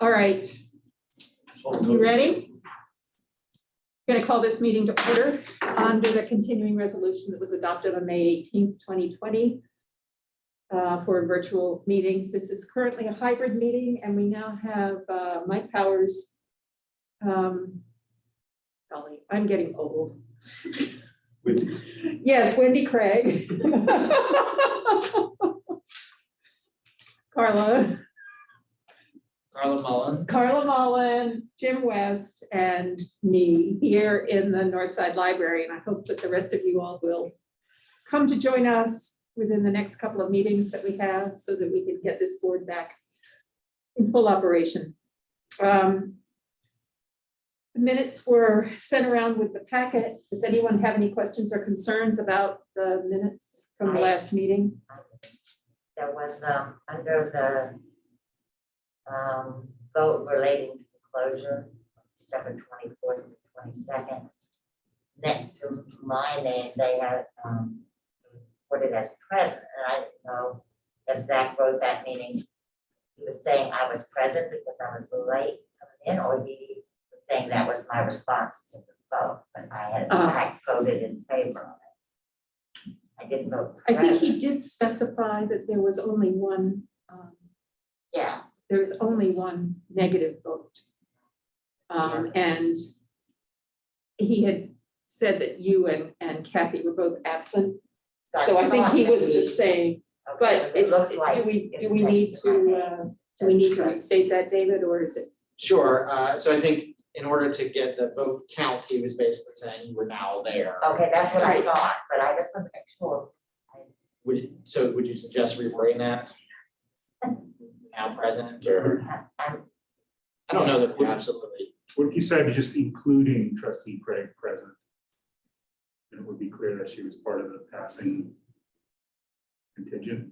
All right, you ready? I'm going to call this meeting to order under the continuing resolution that was adopted on May 18th, 2020 for virtual meetings. This is currently a hybrid meeting, and we now have Mike Powers. Golly, I'm getting old. Yes, Wendy Craig. Carla Mullen, Jim West, and me here in the Northside Library. And I hope that the rest of you all will come to join us within the next couple of meetings that we have so that we can get this board back in full operation. The minutes were sent around with the packet. Does anyone have any questions or concerns about the minutes from the last meeting? There was under the vote relating to the closure, December 24th and 22nd. Next to my name, they had put it as present, and I didn't know if Zach wrote that meaning he was saying I was present because I was late coming in, or he was saying that was my response to the vote, but I had in fact voted in favor of it. I didn't vote. I think he did specify that there was only one. Yeah. There was only one negative vote. And he had said that you and Kathy were both absent. So I think he was just saying, but it looks like do we need to restate that, David, or is it? Sure. So I think in order to get the vote count, he was basically saying you were now there. Okay, that's what I thought, but I just want to make sure. Would you suggest rephrasing that? Now present, or I don't know that we absolutely. What if you said just including trustee Craig present? And it would be clear that she was part of the passing contingent.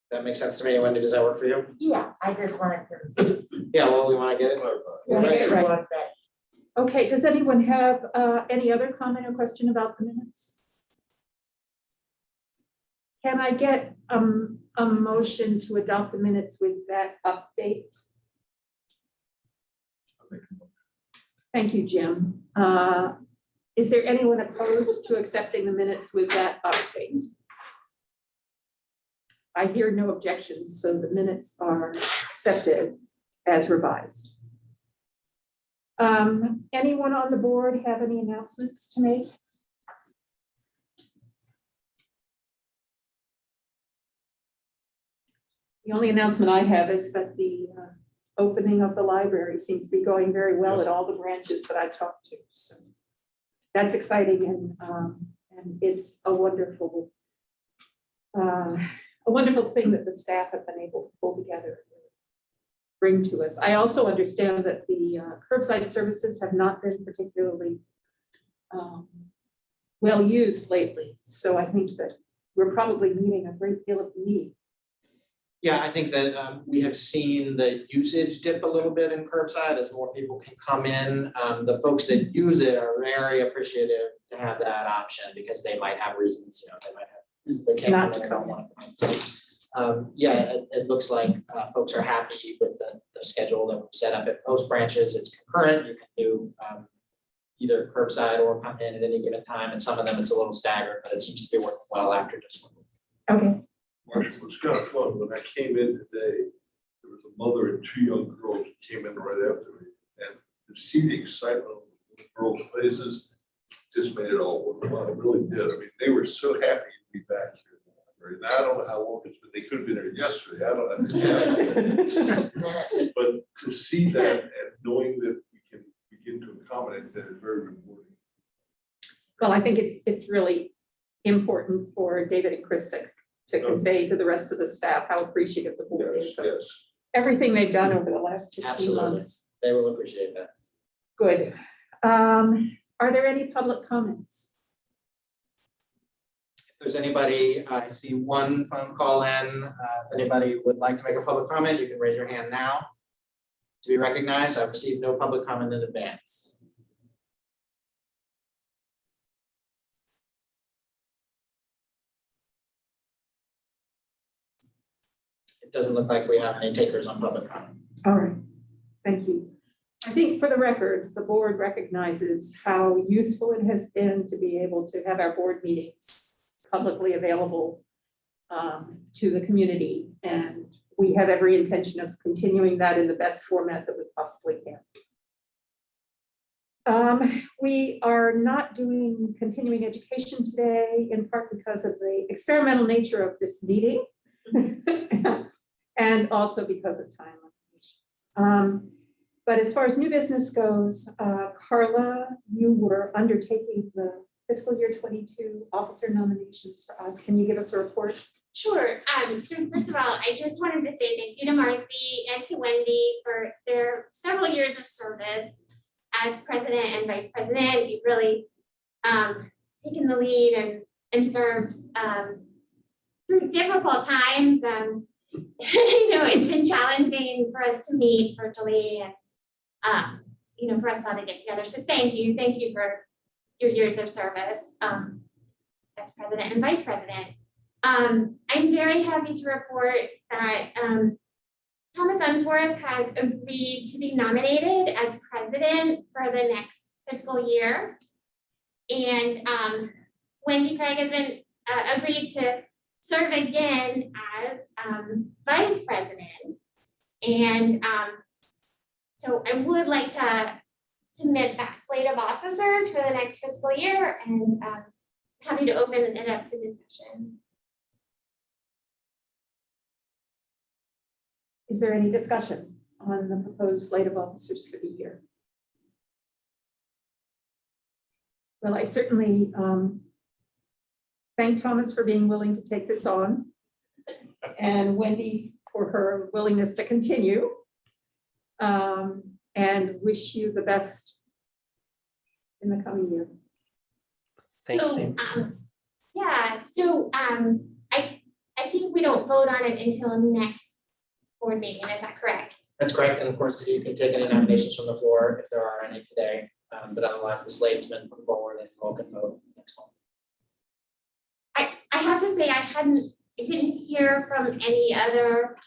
That makes sense to me. Wendy, does that work for you? Yeah, I just wanted to. Yeah, well, we want to get it. Right. Okay, does anyone have any other comment or question about the minutes? Can I get a motion to adopt the minutes with that update? Thank you, Jim. Is there anyone opposed to accepting the minutes with that update? I hear no objections, so the minutes are accepted as revised. Anyone on the board have any announcements to make? The only announcement I have is that the opening of the library seems to be going very well at all the branches that I've talked to. So that's exciting, and it's a wonderful thing that the staff have been able to pull together and bring to us. I also understand that the curbside services have not been particularly well used lately. So I think that we're probably meeting a great deal of need. Yeah, I think that we have seen the usage dip a little bit in curbside as more people can come in. The folks that use it are very appreciative to have that option because they might have reasons, they might have reasons they can't Not come to in come and don't want to come in. So, yeah, it looks like folks are happy with the schedule that we've set up at most branches. It's concurrent. You can do either curbside or come in at any given time. And some of them it's a little staggered, but it seems to be working well after just 1 week. Okay. It was kind of fun. When I came in today, there was a mother and 2 young girls who came in right after me. And to see the excitement on the girls' faces just made it all worthwhile. It really did. I mean, they were so happy to be back here. And I don't know how long it's been. They could have been here yesterday. I don't understand. But to see that and knowing that we can begin to accommodate that is very rewarding. Well, I think it's really important for David and Krista to convey to the rest of the staff how appreciative the board is of everything they've done over the last 15 Absolutely. months. They will appreciate that. Good. Are there any public comments? If there's anybody, I see one phone call in. If anybody would like to make a public comment, you can raise your hand now to be recognized. I've received no public comment in advance. doesn't look like we have any takers on public comment. All right, thank you. I think for the record, the board recognizes how useful it has been to be able to have our board meetings publicly available to the community. And we have every intention of continuing that in the best format that we possibly can. We are not doing continuing education today, in part because of the experimental nature of this meeting and also because of time limitations. But as far as new business goes, Carla, you were undertaking the fiscal year 22 officer nominations for us. Can you give us a report? Sure. So first of all, I just wanted to say thank you to Marcy and to Wendy for their several years of service as president and vice president. You've really taken the lead and served through difficult times. It's been challenging for us to meet virtually and for us all to get together. So thank you for your years of service as president and vice president. I'm very happy to report that Thomas Unsworth has agreed to be nominated as president for the next fiscal year. And Wendy Craig has been agreed to serve again as vice president. And so I would like to submit that slate of officers for the next fiscal year, and happy to open it up to discussion. Is there any discussion on the proposed slate of officers for the year? Well, I certainly thank Thomas for being willing to take this on, and Wendy for her willingness to continue, and wish you the best in the coming year. Thank So, you. I think we don't vote on it until next board meeting, is that correct? That's correct, and of course, you can take any nominations from the floor if there are any today, but otherwise the slate's been put forward and we'll can vote next month. I have to say, I didn't hear from any other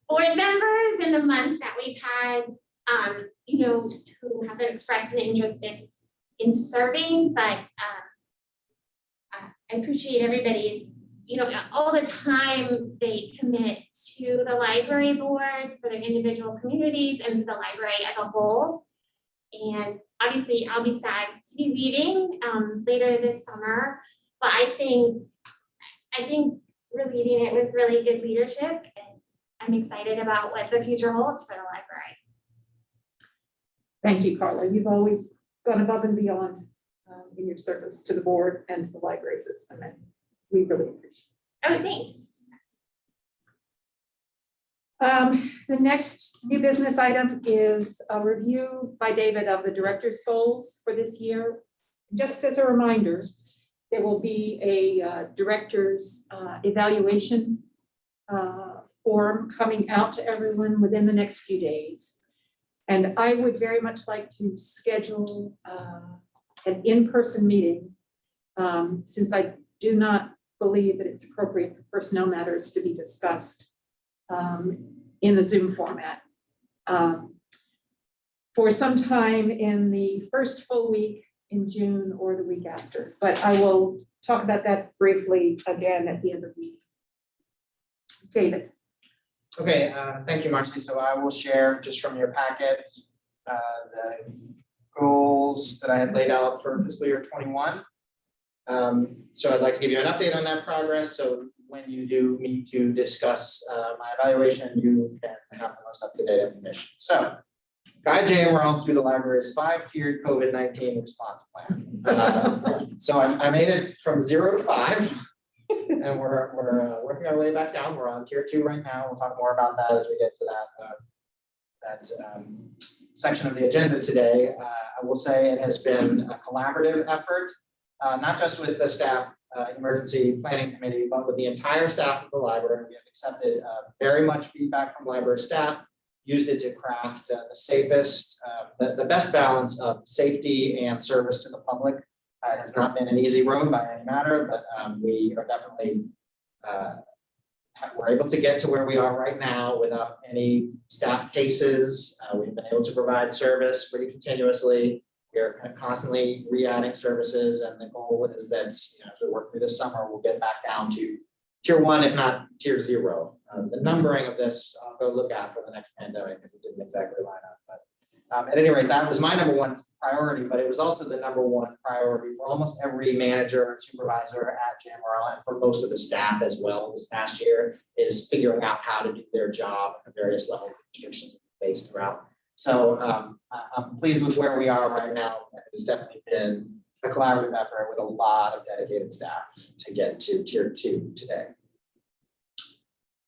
board members in the month that we've had, who have expressed an interest in serving, but I appreciate everybody's, all the time they commit to the library board for their individual communities and to the library as a whole. And obviously I'll be sad to be leaving later this summer, but I think we're leading it with really good leadership, and I'm excited about what the future holds for the library. Thank you, Carla. You've always gone above and beyond in your service to the board and to the library system, and we really appreciate it. Oh, thanks. The next new business item is a review by David of the director's goals for this year. Just as a reminder, there will be a director's evaluation form coming out to everyone within the next few days. And I would very much like to schedule an in-person meeting, since I do not believe that it's appropriate for personnel matters to be discussed in the Zoom format for some time in the first full week in June or the week after. But I will talk about that briefly again at the end of the meeting. David. Okay, thank you, Marcy. So I will share just from your packet the goals that I had laid out for fiscal year 21. So I'd like to give you an update on that progress. So when you do meet to discuss my evaluation, you can have the most up-to-date information. So Guy J. Morrell through the library's 5-tiered COVID-19 response plan. So I made it from 0 to 5. And we're working our way back down. We're on tier 2 right now. We'll talk more about that as we get to that section of the agenda today. I will say it has been a collaborative effort, not just with the staff emergency planning committee, but with the entire staff of the library. We have accepted very much feedback from library staff, used it to craft the safest, the best balance of safety and service to the public. It has not been an easy road by any matter, but we are definitely we're able to get to where we are right now without any staff cases. We've been able to provide service pretty continuously. We are kind of constantly re-adding services, and the goal is that, as we work through this summer, we'll get back down to tier 1, if not tier 0. The numbering of this, I'll go look at for the next pandemic because it didn't exactly line up. But at any rate, that was my #1 priority, but it was also the #1 priority for almost every manager and supervisor at JMRL, and for most of the staff as well this past year, is figuring out how to do their job at various levels of restrictions faced throughout. So I'm pleased with where we are right now. It's definitely been a collaborative effort with a lot of dedicated staff to get to tier 2 today.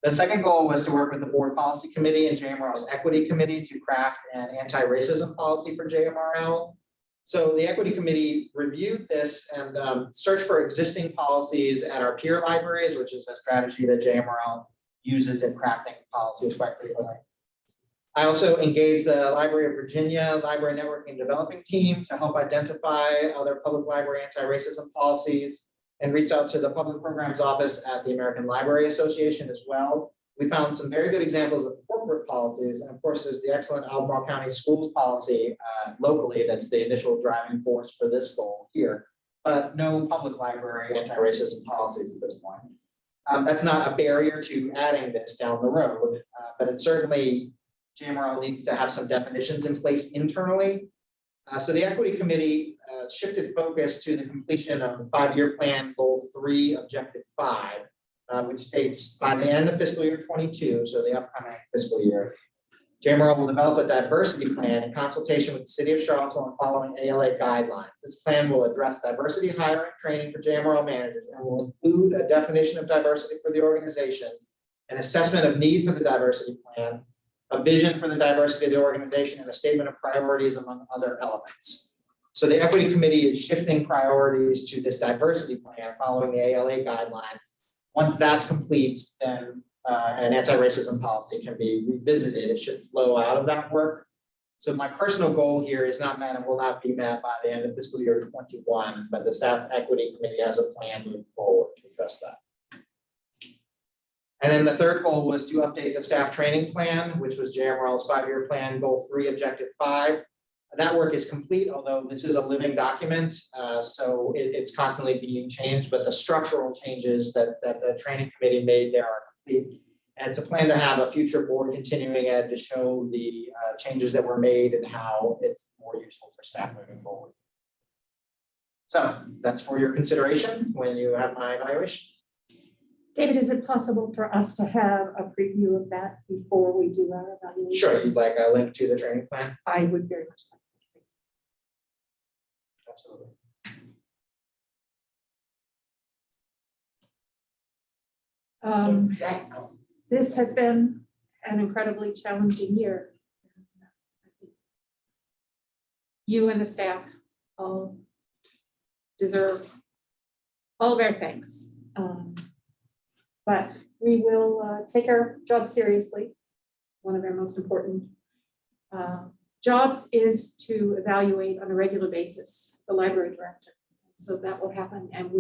The second goal was to work with the board policy committee and JMRL's equity committee to craft an anti-racism policy for JMRL. So the equity committee reviewed this and searched for existing policies at our peer libraries, which is a strategy that JMRL uses in crafting policies quite frequently. I also engaged the Library of Virginia Library Networking and Developing team to help identify other public library anti-racism policies, and reached out to the Public Programs Office at the American Library Association as well. We found some very good examples of corporate policies, and of course, there's the excellent Albemarle County Schools policy locally that's the initial driving force for this goal here, but no public library anti-racism policies at this point. That's not a barrier to adding this down the road, but it's certainly JMRL needs to have some definitions in place internally. So the equity committee shifted focus to the completion of the 5-year plan, goal 3, objective 5, which states by the end of fiscal year 22, so the upcoming fiscal year, JMRL will develop a diversity plan in consultation with the city of Charlottesville and following ALA guidelines. This plan will address diversity hiring training for JMRL managers and will include a definition of diversity for the organization, an assessment of need for the diversity plan, a vision for the diversity of the organization, and a statement of priorities, among other elements. So the equity committee is shifting priorities to this diversity plan following the ALA guidelines. Once that's complete, then an anti-racism policy can be revisited. It should flow out of that work. So my personal goal here is not met and will not be met by the end of fiscal year 21, but the staff equity committee has a plan moving forward to address that. And then the third goal was to update the staff training plan, which was JMRL's 5-year plan, goal 3, objective 5. That work is complete, although this is a living document, so it's constantly being changed, but the structural changes that the training committee made there are complete. And it's a plan to have a future board continuing ed to show the changes that were made and how it's more useful for staff moving forward. So that's for your consideration when you have my evaluation. David, is it possible for us to have a preview of that before we do our evaluation? Sure, you'd like a link to the training plan? I would very much like Absolutely. that. This has been an incredibly challenging year. You and the staff all deserve all of our thanks. But we will take our job seriously. One of our most important jobs is to evaluate on a regular basis the library director. So that will happen, and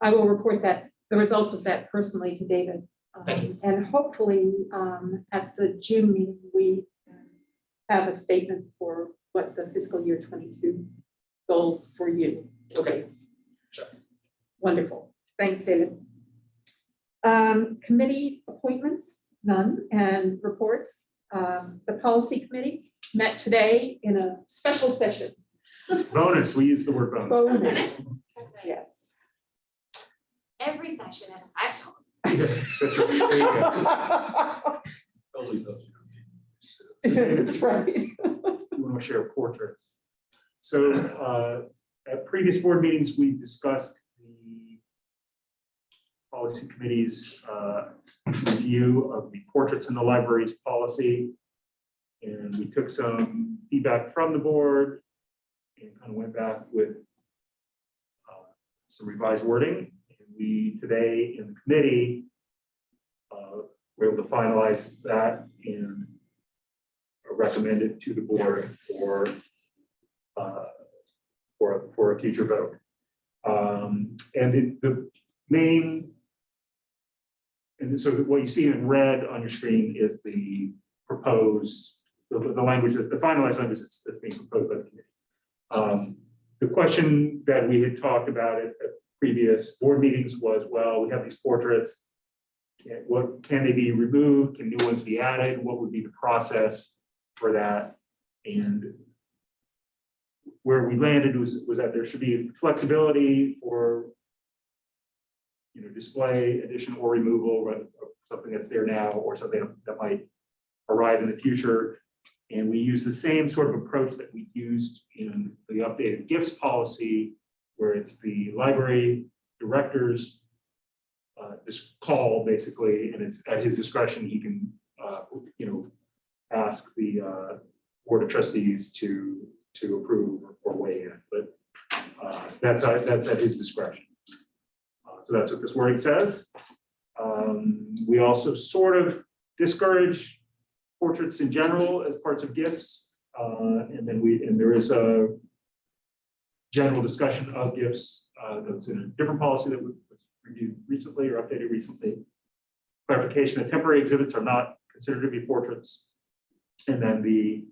I will report that the results of that personally to David. And hopefully at the June meeting, we have a statement for what the fiscal year 22 goals for you. Okay, sure. Wonderful. Thanks, David. Committee appointments, none, and reports. The policy committee met today in a special session. Bonus, we use the word bonus. Bonus, That's right. yes. Every session is special. That's right. There you go. Only those. That's right. We want to share portraits. So at previous board meetings, we discussed the policy committee's review of the portraits in the library's policy. And we took some feedback from the board and kind of went back with some revised wording. And we today in the committee were able to finalize that and recommend it to the board for a future vote. And the main And so what you see in red on your screen is the proposed, the language, the finalized language that's being proposed by the committee. The question that we had talked about at previous board meetings was, well, we have these portraits. What can they be removed? Can new ones be added? What would be the process for that? And where we landed was that there should be flexibility for display, addition or removal of something that's there now or something that might arrive in the future. And we use the same sort of approach that we used in the updated gifts policy, where it's the library director's this call basically, and it's at his discretion. He can ask the board of trustees to approve or weigh in, but that's at his discretion. So that's what this wording says. We also sort of discourage portraits in general as parts of gifts, and there is a general discussion of gifts that's in a different policy that was reviewed recently or updated recently. Clarification that temporary exhibits are not considered to be portraits. And then the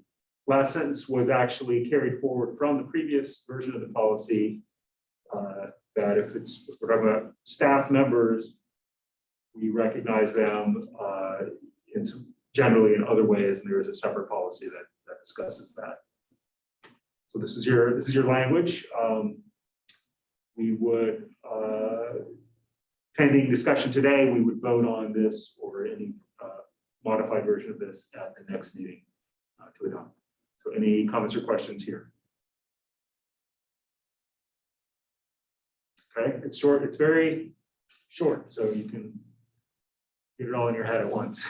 last sentence was actually carried forward from the previous version of the policy, that if we're talking about staff members, we recognize them generally in other ways, and there is a separate policy that discusses that. So this is your language. We would, pending discussion today, we would vote on this or any modified version of this at the next meeting to adopt. So any comments or questions here? Okay, it's short, it's very short, so you can get it all in your head at once.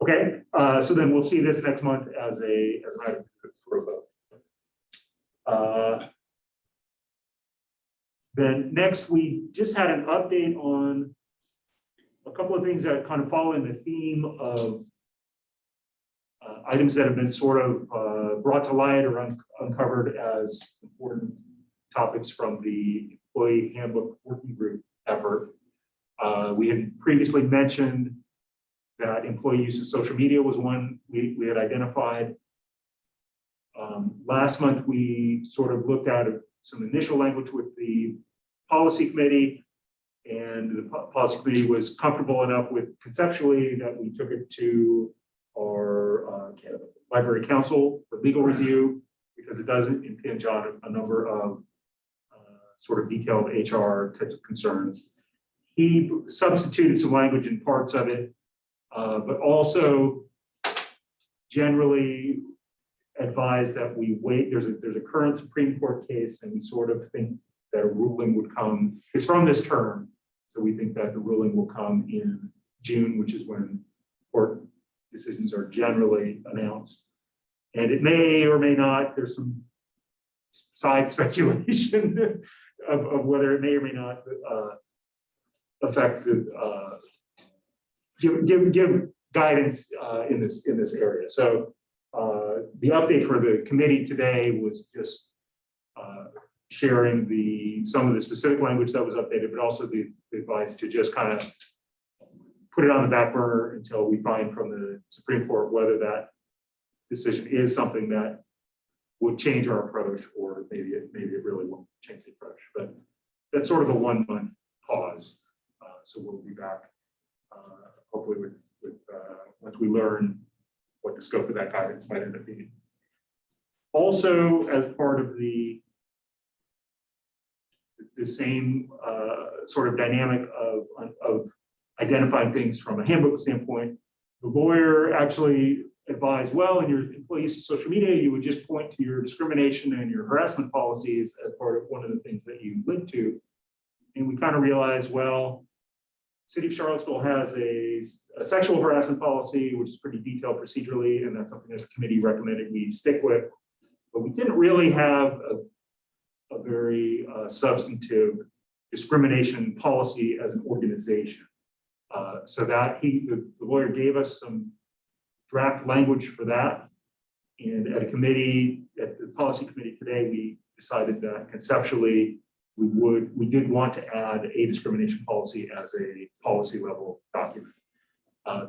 Okay, so then we'll see this next month as an item for a vote. Then next, we just had an update on a couple of things that kind of fall in the theme of items that have been sort of brought to light or uncovered as important topics from the employee handbook working group effort. We had previously mentioned that employee use of social media was one we had identified. Last month, we sort of looked at some initial language with the policy committee, and the policy committee was comfortable enough with conceptually that we took it to our library counsel for legal review, because it doesn't impinge on a number of sort of detailed HR types of concerns. He substituted some language in parts of it, but also generally advised that we wait. There's a current Supreme Court case, and we sort of think that a ruling would come. It's from this term, so we think that the ruling will come in June, which is when court decisions are generally announced. And it may or may not. There's some side speculation of whether it may or may not affect the give guidance in this area. So the update for the committee today was just sharing some of the specific language that was updated, but also the advice to just kind of put it on the back burner until we find from the Supreme Court whether that decision is something that would change our approach, or maybe it really won't change the approach. But that's sort of a 1 month pause. So we'll be back hopefully with once we learn what the scope of that guidance might end up being. Also, as part of the same sort of dynamic of identifying things from a handbook standpoint, the lawyer actually advised, well, in your employee use of social media, you would just point to your discrimination and your harassment policies as part of one of the things that you link to. And we kind of realized, well, City of Charlottesville has a sexual harassment policy, which is pretty detailed procedurally, and that's something this committee recommended we stick with. But we didn't really have a very substantive discrimination policy as an organization. So that the lawyer gave us some draft language for that. And at the policy committee today, we decided that conceptually we did want to add a discrimination policy as a policy level document.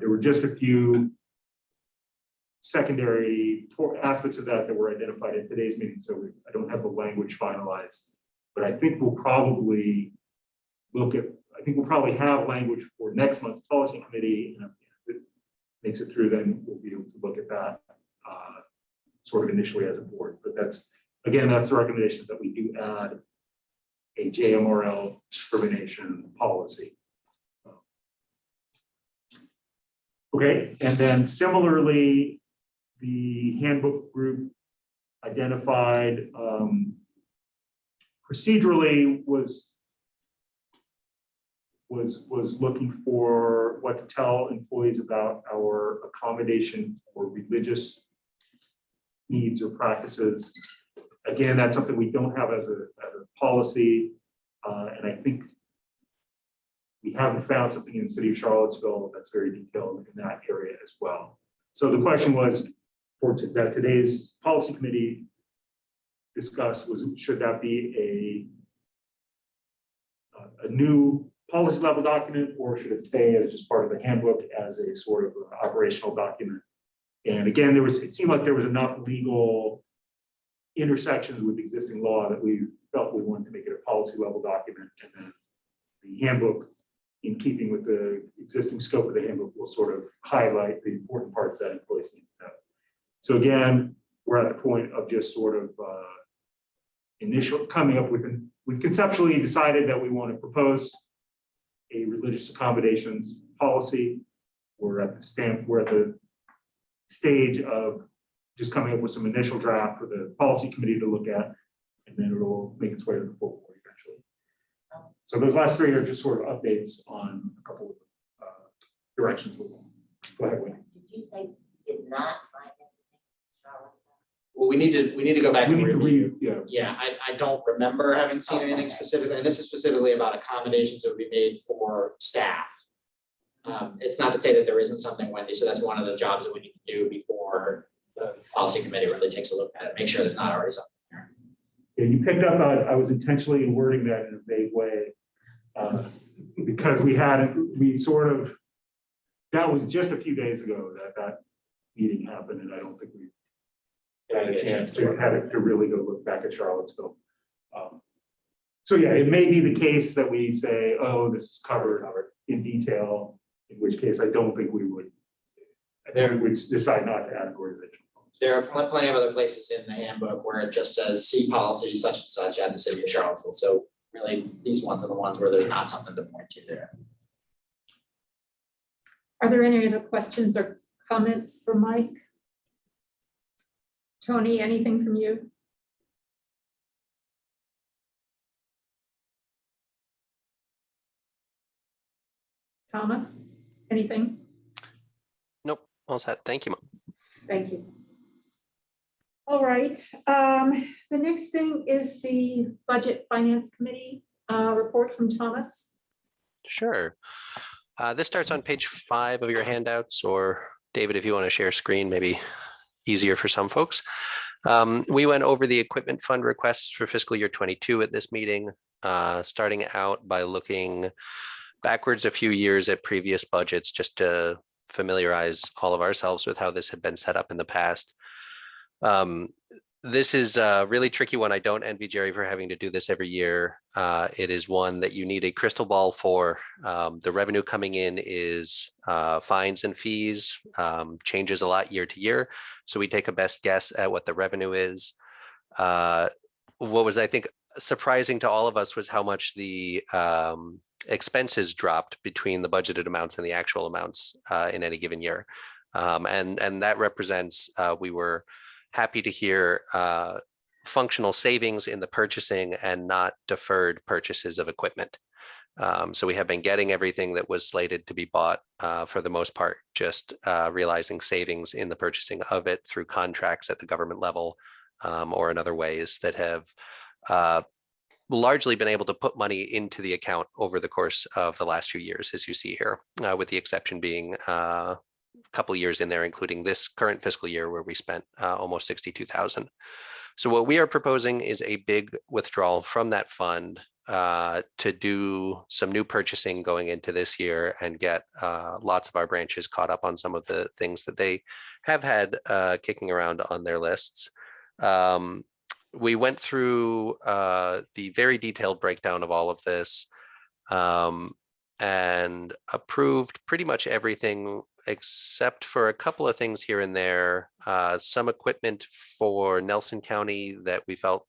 There were just a few secondary aspects of that were identified in today's meeting, so I don't have the language finalized. But I think we'll probably have language for next month's policy committee, and if it makes it through, then we'll be able to look at that sort of initially as a board. But that's the recommendation, that we do add a JMRL discrimination policy. Okay, and then similarly, the handbook group identified procedurally was looking for what to tell employees about our accommodation for religious needs or practices. Again, that's something we don't have as a policy, and I think we haven't found something in the city of Charlottesville that's very detailed in that area as well. So the question was, that today's policy committee discussed was, should that be a new policy level document, or should it stay as just part of the handbook as a sort of operational document? And again, it seemed like there was enough legal intersections with existing law that we felt we wanted to make it a policy level document, and then the handbook, in keeping with the existing scope of the handbook, will sort of highlight the important parts that employees need to know. So again, we're at the point of just sort of coming up with, we've conceptually decided that we want to propose a religious accommodations policy. We're at the stage of just coming up with some initial draft for the policy committee to look at, and then it'll make its way to the full board eventually. So those last three are just sort of updates on a couple of directions. Go ahead, Wayne. Did you say you did not find anything in Charlottesville? Well, we need to go back We and need to review. read, yeah. Yeah, I don't remember having seen anything specifically, and this is specifically about accommodations that would be made for staff. It's not to say that there isn't something, Wendy, so that's one of the jobs that we need to do before the policy committee really takes a look at it, make sure there's not already something there. Yeah, you picked up on, I was intentionally wording that in a vague way, because that was just a few days ago that meeting happened, and I don't think we had a chance to really go look back at Charlottesville. So yeah, it may be the case that we say, oh, this is covered in detail, in which case I don't think we would. I think we would decide not to add a organization. There are plenty of other places in the handbook where it just says, see policy such and such at the city of Charlottesville. So really, these ones are the ones where there's not something to point to there. Are there any other questions or comments for Mike? Tony, anything from you? Thomas, anything? Nope, all set. Thank you. Thank you. All right, the next thing is the Budget Finance Committee report from Thomas. Sure. This starts on page 5 of your handouts, or David, if you want to share screen, maybe easier for some folks. We went over the equipment fund requests for fiscal year 22 at this meeting, starting out by looking backwards a few years at previous budgets, just to familiarize all of ourselves with how this had been set up in the past. This is a really tricky one. I don't envy Jerry for having to do this every year. It is one that you need a crystal ball for. The revenue coming in is fines and fees, changes a lot year to year. So we take a best guess at what the revenue is. What was, I think, surprising to all of us was how much the expenses dropped between the budgeted amounts and the actual amounts in any given year. And that represents, we were happy to hear functional savings in the purchasing and not deferred purchases of equipment. So we have been getting everything that was slated to be bought for the most part, just realizing savings in the purchasing of it through contracts at the government level or in other ways that have largely been able to put money into the account over the course of the last few years, as you see here, with the exception being a couple years in there, including this current fiscal year where we spent almost $62,000. So what we are proposing is a big withdrawal from that fund to do some new purchasing going into this year and get lots of our branches caught up on some of the things that they have had kicking around on their lists. We went through the very detailed breakdown of all of this and approved pretty much everything except for a couple of things here and there. Some equipment for Nelson County that we felt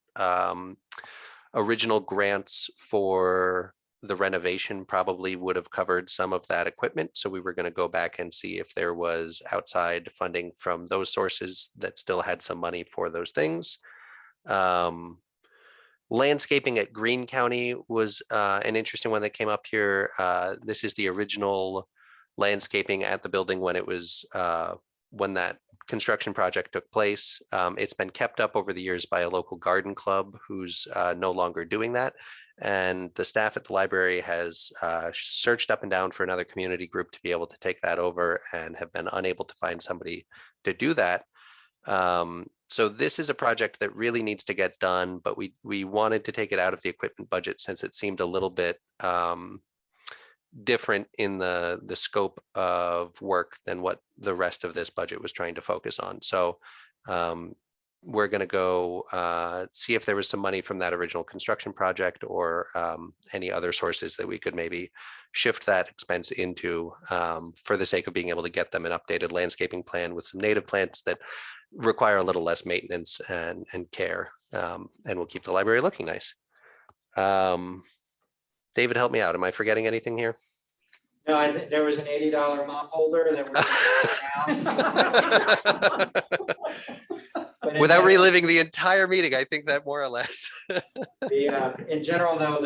original grants for the renovation probably would have covered some of that equipment. So we were going to go back and see if there was outside funding from those sources that still had some money for those things. Landscaping at Greene County was an interesting one that came up here. This is the original landscaping at the building when it was when that construction project took place. It's been kept up over the years by a local garden club who's no longer doing that. And the staff at the library has searched up and down for another community group to be able to take that over and have been unable to find somebody to do that. So this is a project that really needs to get done, but we wanted to take it out of the equipment budget since it seemed a little bit different in the scope of work than what the rest of this budget was trying to focus on. So we're going to go see if there was some money from that original construction project or any other sources that we could maybe shift that expense into for the sake of being able to get them an updated landscaping plan with some native plants that require a little less maintenance and care, and will keep the library looking nice. David, help me out. Am I forgetting anything here? No, I think there was an $80 mop holder that we're Without reliving the entire meeting, I think that more or less. In general, though,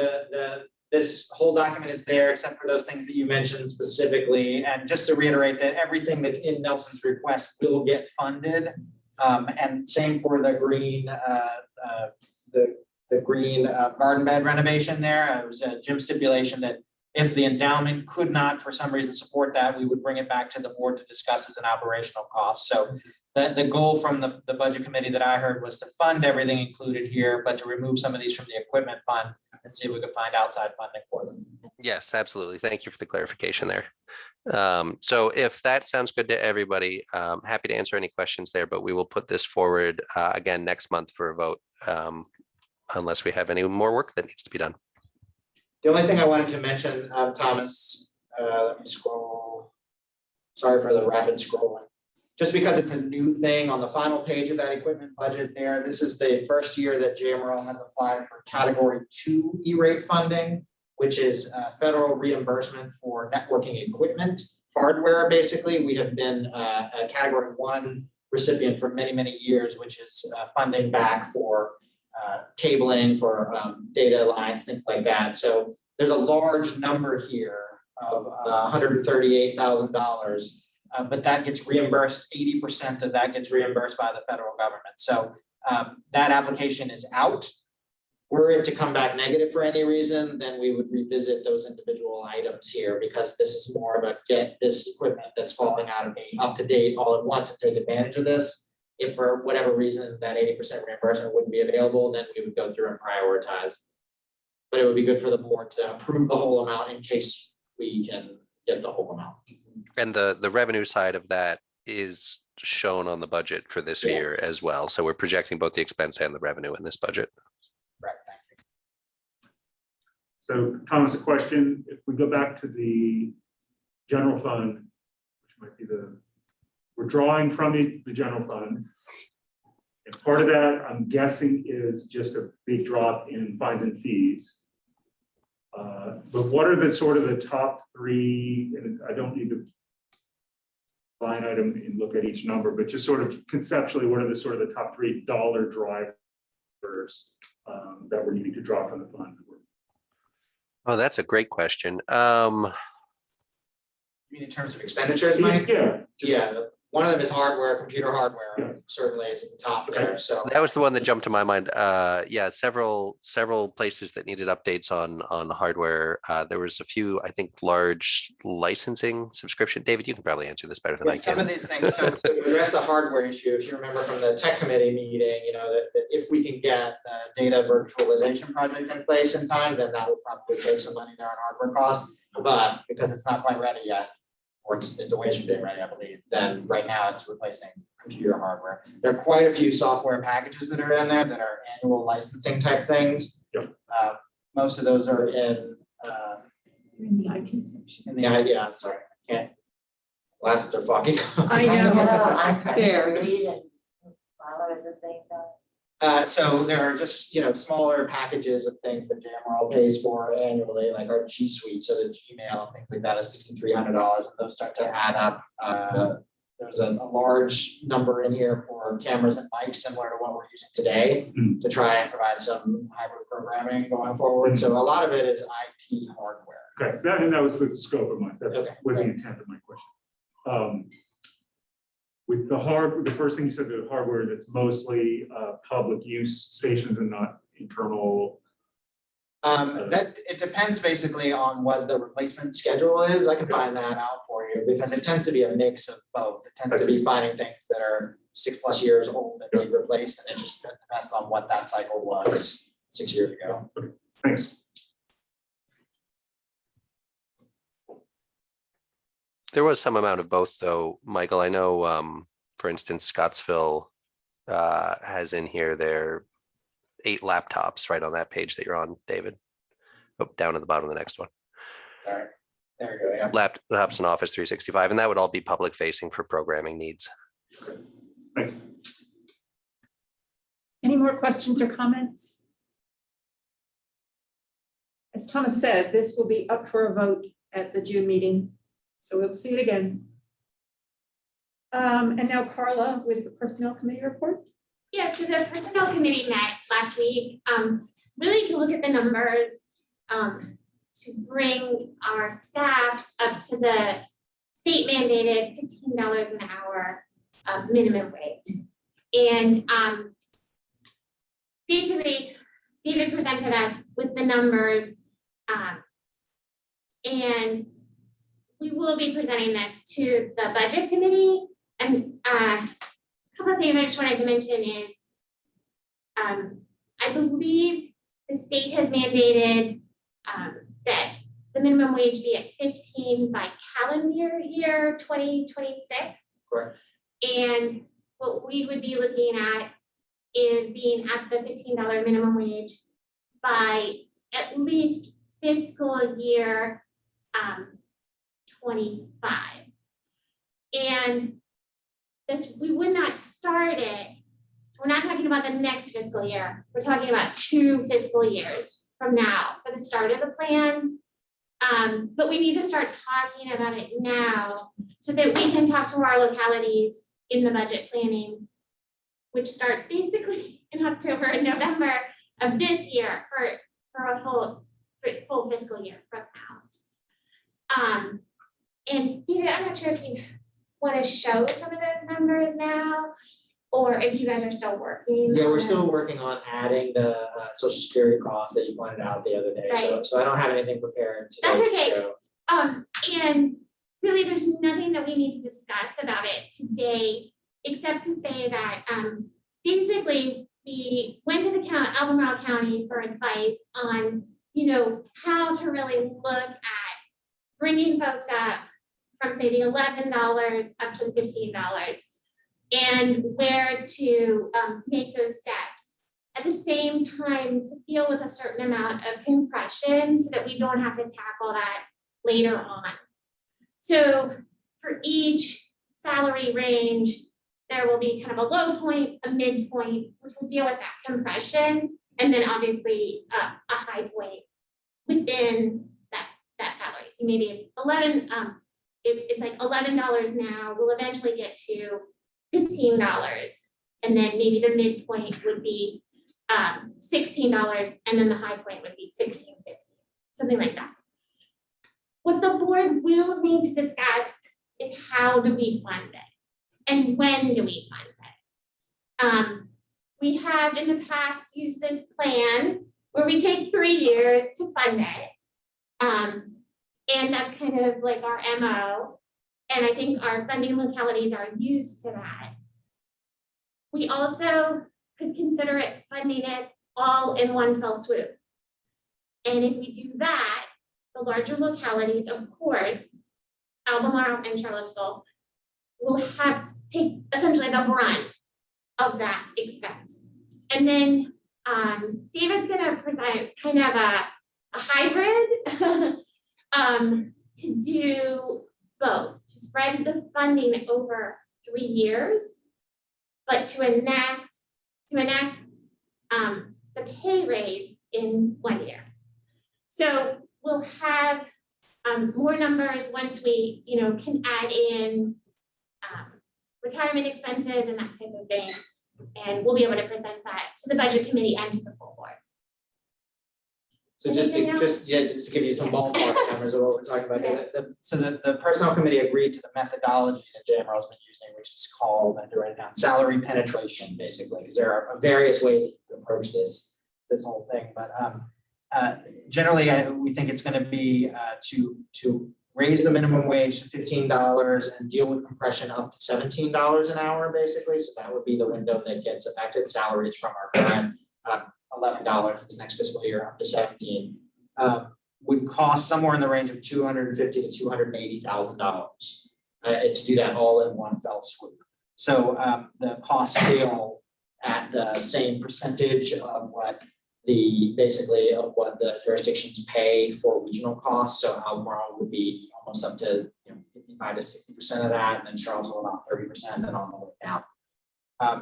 this whole document is there except for those things that you mentioned specifically. And just to reiterate that everything that's in Nelson's request will get funded. And same for the Greene, the Greene garden bed renovation there. It was a Jim's stipulation that if the endowment could not, for some reason, support that, we would bring it back to the board to discuss as an operational cost. So the goal from the budget committee that I heard was to fund everything included here, but to remove some of these from the equipment fund and see if we could find outside funding for them. Yes, absolutely. Thank you for the clarification there. So if that sounds good to everybody, happy to answer any questions there, but we will put this forward again next month for a vote, unless we have any more work that needs to be done. The only thing I wanted to mention, Thomas, let me scroll. Sorry for the rapid scrolling. Just because it's a new thing on the final page of that equipment budget there, this is the first year that JMRL has applied for Category 2 E-rate funding, which is federal reimbursement for networking equipment, hardware. Basically, we have been a Category 1 recipient for many, many years, which is funding back for cabling, for data lines, things like that. So there's a large number here of $138,000, but that gets reimbursed. 80% of that gets reimbursed by the federal government. So that application is out. Were it to come back negative for any reason, then we would revisit those individual items here, because this is more of a get this equipment that's falling out of being up to date all at once and take advantage of this. If for whatever reason that 80% reimbursement wouldn't be available, then we would go through and prioritize. But it would be good for the board to approve the whole amount in case we can get the whole amount. And the revenue side of that is shown on the budget for this year as well. So we're projecting both the expense and the revenue in this budget. Right, thank you. So Thomas, a question, if we go back to the general fund, which might be we're drawing from the general fund. And part of that, I'm guessing, is just a big drop in fines and fees. But what are the sort of the top three, and I don't need to line item and look at each number, but just sort of conceptually, what are the sort of the top $3 drivers that we're needing to draw from the fund? Oh, that's a great question. You mean in terms of expenditures, Mike? Yeah. Yeah. One of them is hardware, computer hardware, certainly is at the top there, so. That was the one that jumped to my mind. Yeah, several places that needed updates on hardware. There was a few, I think, large licensing subscription. David, you can probably answer this better than I Yeah, some of can. these things don't address the hardware issue. If you remember from the tech committee meeting, that if we can get the data virtualization project in place in time, then that will probably save some money there on hardware costs. But because it's not quite ready yet, or it's a ways from being ready, I believe, then right now it's replacing computer hardware. There are quite a few software packages that are in there that are annual licensing type things. Yep. Most of those are in In the IT section. the idea, I'm sorry, I can't. Glasses are fogging. I know. I There. can read and follow at the same time. So there are just, smaller packages of things that JMRL pays for annually, like our G Suite, so the Gmail and things like that is $6,300, and those start to add up. There's a large number in here for cameras and mics, similar to what we're using today, Mm. to try and provide some hybrid programming going forward. So a lot of it is IT hardware. Okay, that was the scope of that Okay, was the intent of my question. With the first thing you said, the hardware that's mostly public use stations and not internal. That it depends basically on what the replacement schedule is. I can find that out for you because it tends to be a mix of both. It tends to be finding things that are 6+ years old that need replaced, and it just depends on what that cycle was 6 years ago. Thanks. There was some amount of both, though, Michael. I know, for instance, Scottsville has in here their 8 laptops right on that page that you're on, David. Oh, down at the bottom of the next one. All right, there you go. Yeah. Laptops and Office 365, and that would all be public facing for programming needs. Thanks. Any more questions or comments? As Thomas said, this will be up for a vote at the June meeting, so we'll see it again. And now Carla with the Personnel Committee report. Yeah, so the personnel committee met last week, really to look at the numbers, to bring our staff up to the state mandated $15 an hour minimum wage. And basically, David presented us with the numbers, and we will be presenting this to the budget committee. And a couple of things I just wanted to mention is, I believe the state has mandated that the minimum wage be at 15 by calendar year 2026. Correct. And what we would be looking at is being at the $15 minimum wage by at least fiscal year 25. And this, we would not start it. So we're not talking about the next fiscal year. We're talking about 2 fiscal years from now for the start of the plan. But we need to start talking about it now so that we can talk to our localities in the budget planning, which starts basically in October and November of this year for a full fiscal year from now. And David, I'm not sure if you want to show some of those numbers now, or if you guys are still working. Yeah, we're on still it. working on adding the social security costs that you pointed out the other day. Right. So I don't have anything prepared today. That's to okay. show. And really, there's nothing that we need to discuss about it today, except to say that, basically, we went to the Albemarle County for advice on, how to really look at bringing folks up from, say, the $11 up to the $15, and where to make those steps. At the same time, to deal with a certain amount of compression so that we don't have to tackle that later on. So for each salary range, there will be kind of a low point, a midpoint, which will deal with that compression, and then obviously a high point within that salary. So maybe it's it's like $11 now, we'll eventually get to $15, and then maybe the midpoint would be $16, and then the high point would be $16.50, something like that. What the board will need to discuss is how do we fund it? And when do we fund it? We have in the past used this plan where we take 3 years to fund it. And that's kind of like our MO. And I think our funding localities are used to that. We also could consider it funding it all in one fell swoop. And if we do that, the larger localities, of course, Albemarle and Charlottesville will take essentially the brunt of that expense. And then David's gonna present kind of a hybrid to do both, to spread the funding over 3 years, but to enact the pay raise in 1 year. So we'll have more numbers once we, can add in retirement expenses and that type of thing. And we'll be able to present that to the budget committee and to the full board. So just Anything to, else? just to give you some ballpark numbers of what we're talking about. Okay. The personnel committee agreed to the methodology that JMR's been using, which is called, and to write it down, salary penetration, basically, because there are various ways to approach this whole thing. But generally, we think it's going to be to raise the minimum wage to $15 and deal with compression up to $17 an hour, basically. So that would be the window that gets affected. Salaries from our current $11 this next fiscal year up to $17 would cost somewhere in the range of $250,000 to $280,000 to do that all in one fell swoop. So the costs scale at the same percentage of what the jurisdictions pay for regional costs. So Albemarle would be almost up to 55 to 60% of that, and then Charlottesville about 30%, and on the way down.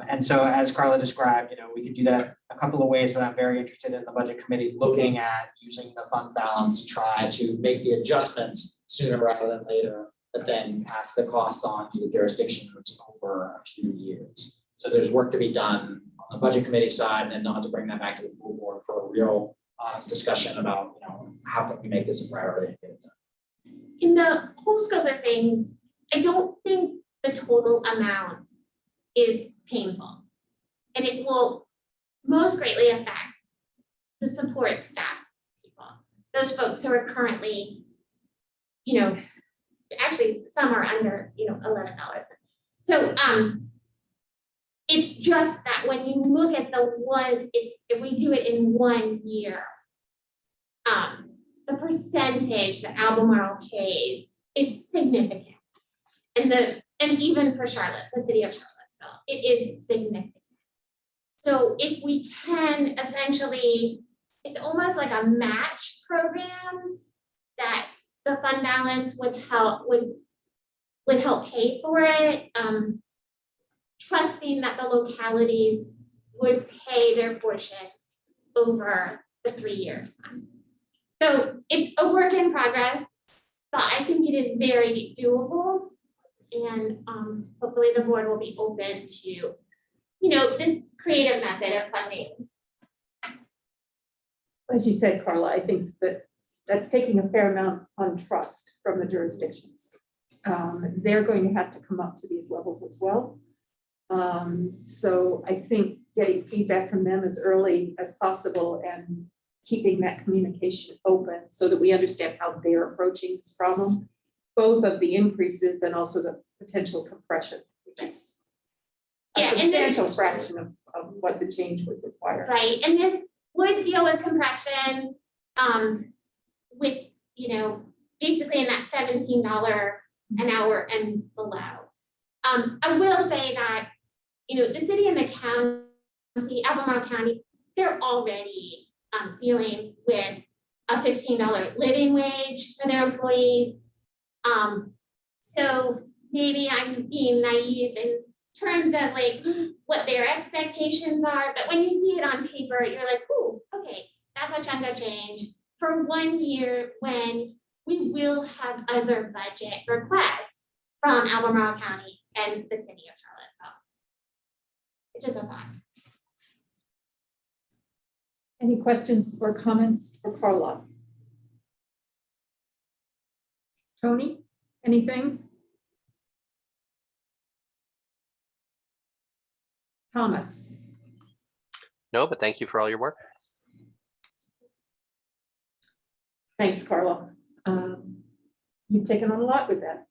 And so, as Carla described, we could do that a couple of ways, but I'm very interested in the budget committee looking at using the fund balance to try to make the adjustments sooner rather than later, but then pass the costs on to the jurisdictions over a few years. So there's work to be done on the budget committee side, and then they'll have to bring that back to the full board for a real honest discussion about how can we make this a priority and get it done. In the whole scope of things, I don't think the total amount is painful. And it will most greatly affect the support staff people, those folks who are currently, actually some are under, $11. So it's just that when you look at if we do it in 1 year, the percentage that Albemarle pays, it's significant. And even for Charlotte, the city of Charlottesville, it is significant. So if we can essentially, it's almost like a match program that the fund balance would help pay for it, trusting that the localities would pay their portion over the 3 years. So it's a work in progress, but I think it is very doable. And hopefully the board will be open to, this creative method of funding. As you said, Carla, I think that's taking a fair amount on trust from the jurisdictions. They're going to have to come up to these levels as well. So I think getting feedback from them as early as possible and keeping that communication open so that we understand how they're approaching this problem, both of the increases and also the potential compression, which is a substantial fraction of what the change would require. Right, and this would deal with compression with, basically in that $17 an hour and below. I will say that, the city and the county, Albemarle County, they're already dealing with a $15 living wage for their employees. So maybe I'm being naive in terms of like what their expectations are, but when you see it on paper, you're like, oh, okay, that's a chunk of change for 1 year when we will have other budget requests from Albemarle County and the city of Charlottesville. It's just a thought. Any questions or comments for Carla? Tony, anything? Thomas? No, but thank you for all your work. Thanks, Carla. You've taken on a lot with that.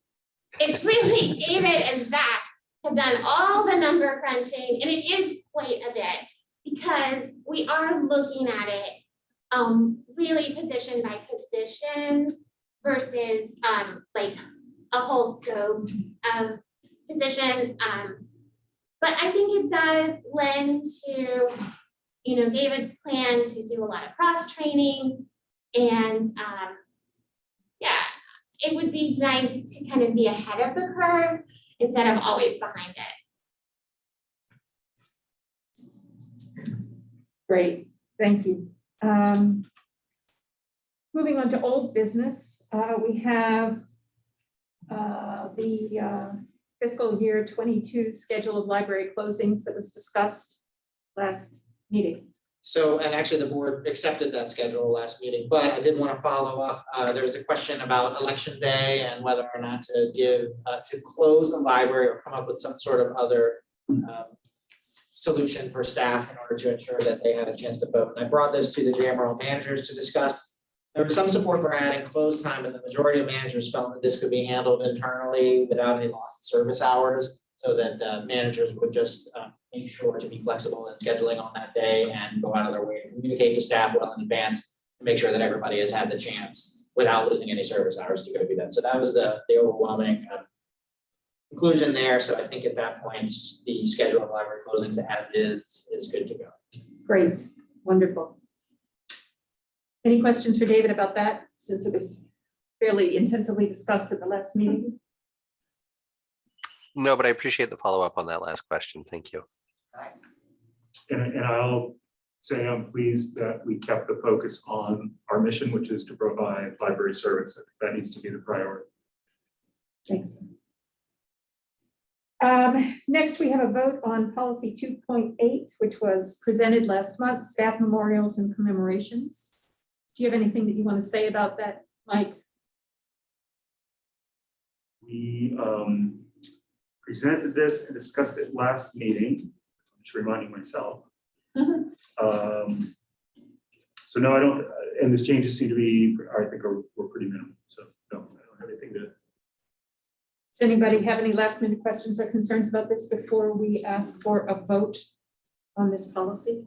It's really, David and Zach have done all the number crunching, and it is quite a bit, because we are looking at it really position by position versus like a whole scope of positions. But I think it does lend to, you know, David's plan to do a lot of cross training, and yeah, it would be nice to kind of be ahead of the curve instead of always behind it. Great, thank you. Moving on to old business, we have the fiscal year 22 schedule of library closings that was discussed last meeting. So, and actually the board accepted that schedule last meeting, but I did want to follow up. There was a question about election day and whether or not to give, to close the library or come up with some sort of other solution for staff in order to ensure that they had a chance to vote. And I brought this to the JMRL managers to discuss. There was some support for adding close time, and the majority of managers felt that this could be handled internally without any loss of service hours, so that managers would just make sure to be flexible in scheduling on that day and go out of their way to communicate to staff well in advance to make sure that everybody has had the chance without losing any service hours to go do that. So that was the overwhelming conclusion there. So I think at that point, the schedule of library closings as is good to go. Great, wonderful. Any questions for David about that, since it was fairly intensively discussed at the last meeting? No, but I appreciate the follow-up on that last question. Thank you. And I'll say I'm pleased that we kept the focus on our mission, which is to provide library service. I think that needs to be the priority. Thanks. Next, we have a vote on policy 2.8, which was presented last month, staff memorials and commemorations. Do you have anything that you want to say about that, Mike? We presented this and discussed it last meeting. I'm just reminding myself. So no, I don't, and the changes seem to be, I think, were pretty minimal. So no, I don't have anything to. Does anybody have any last minute questions or concerns about this before we ask for a vote on this policy?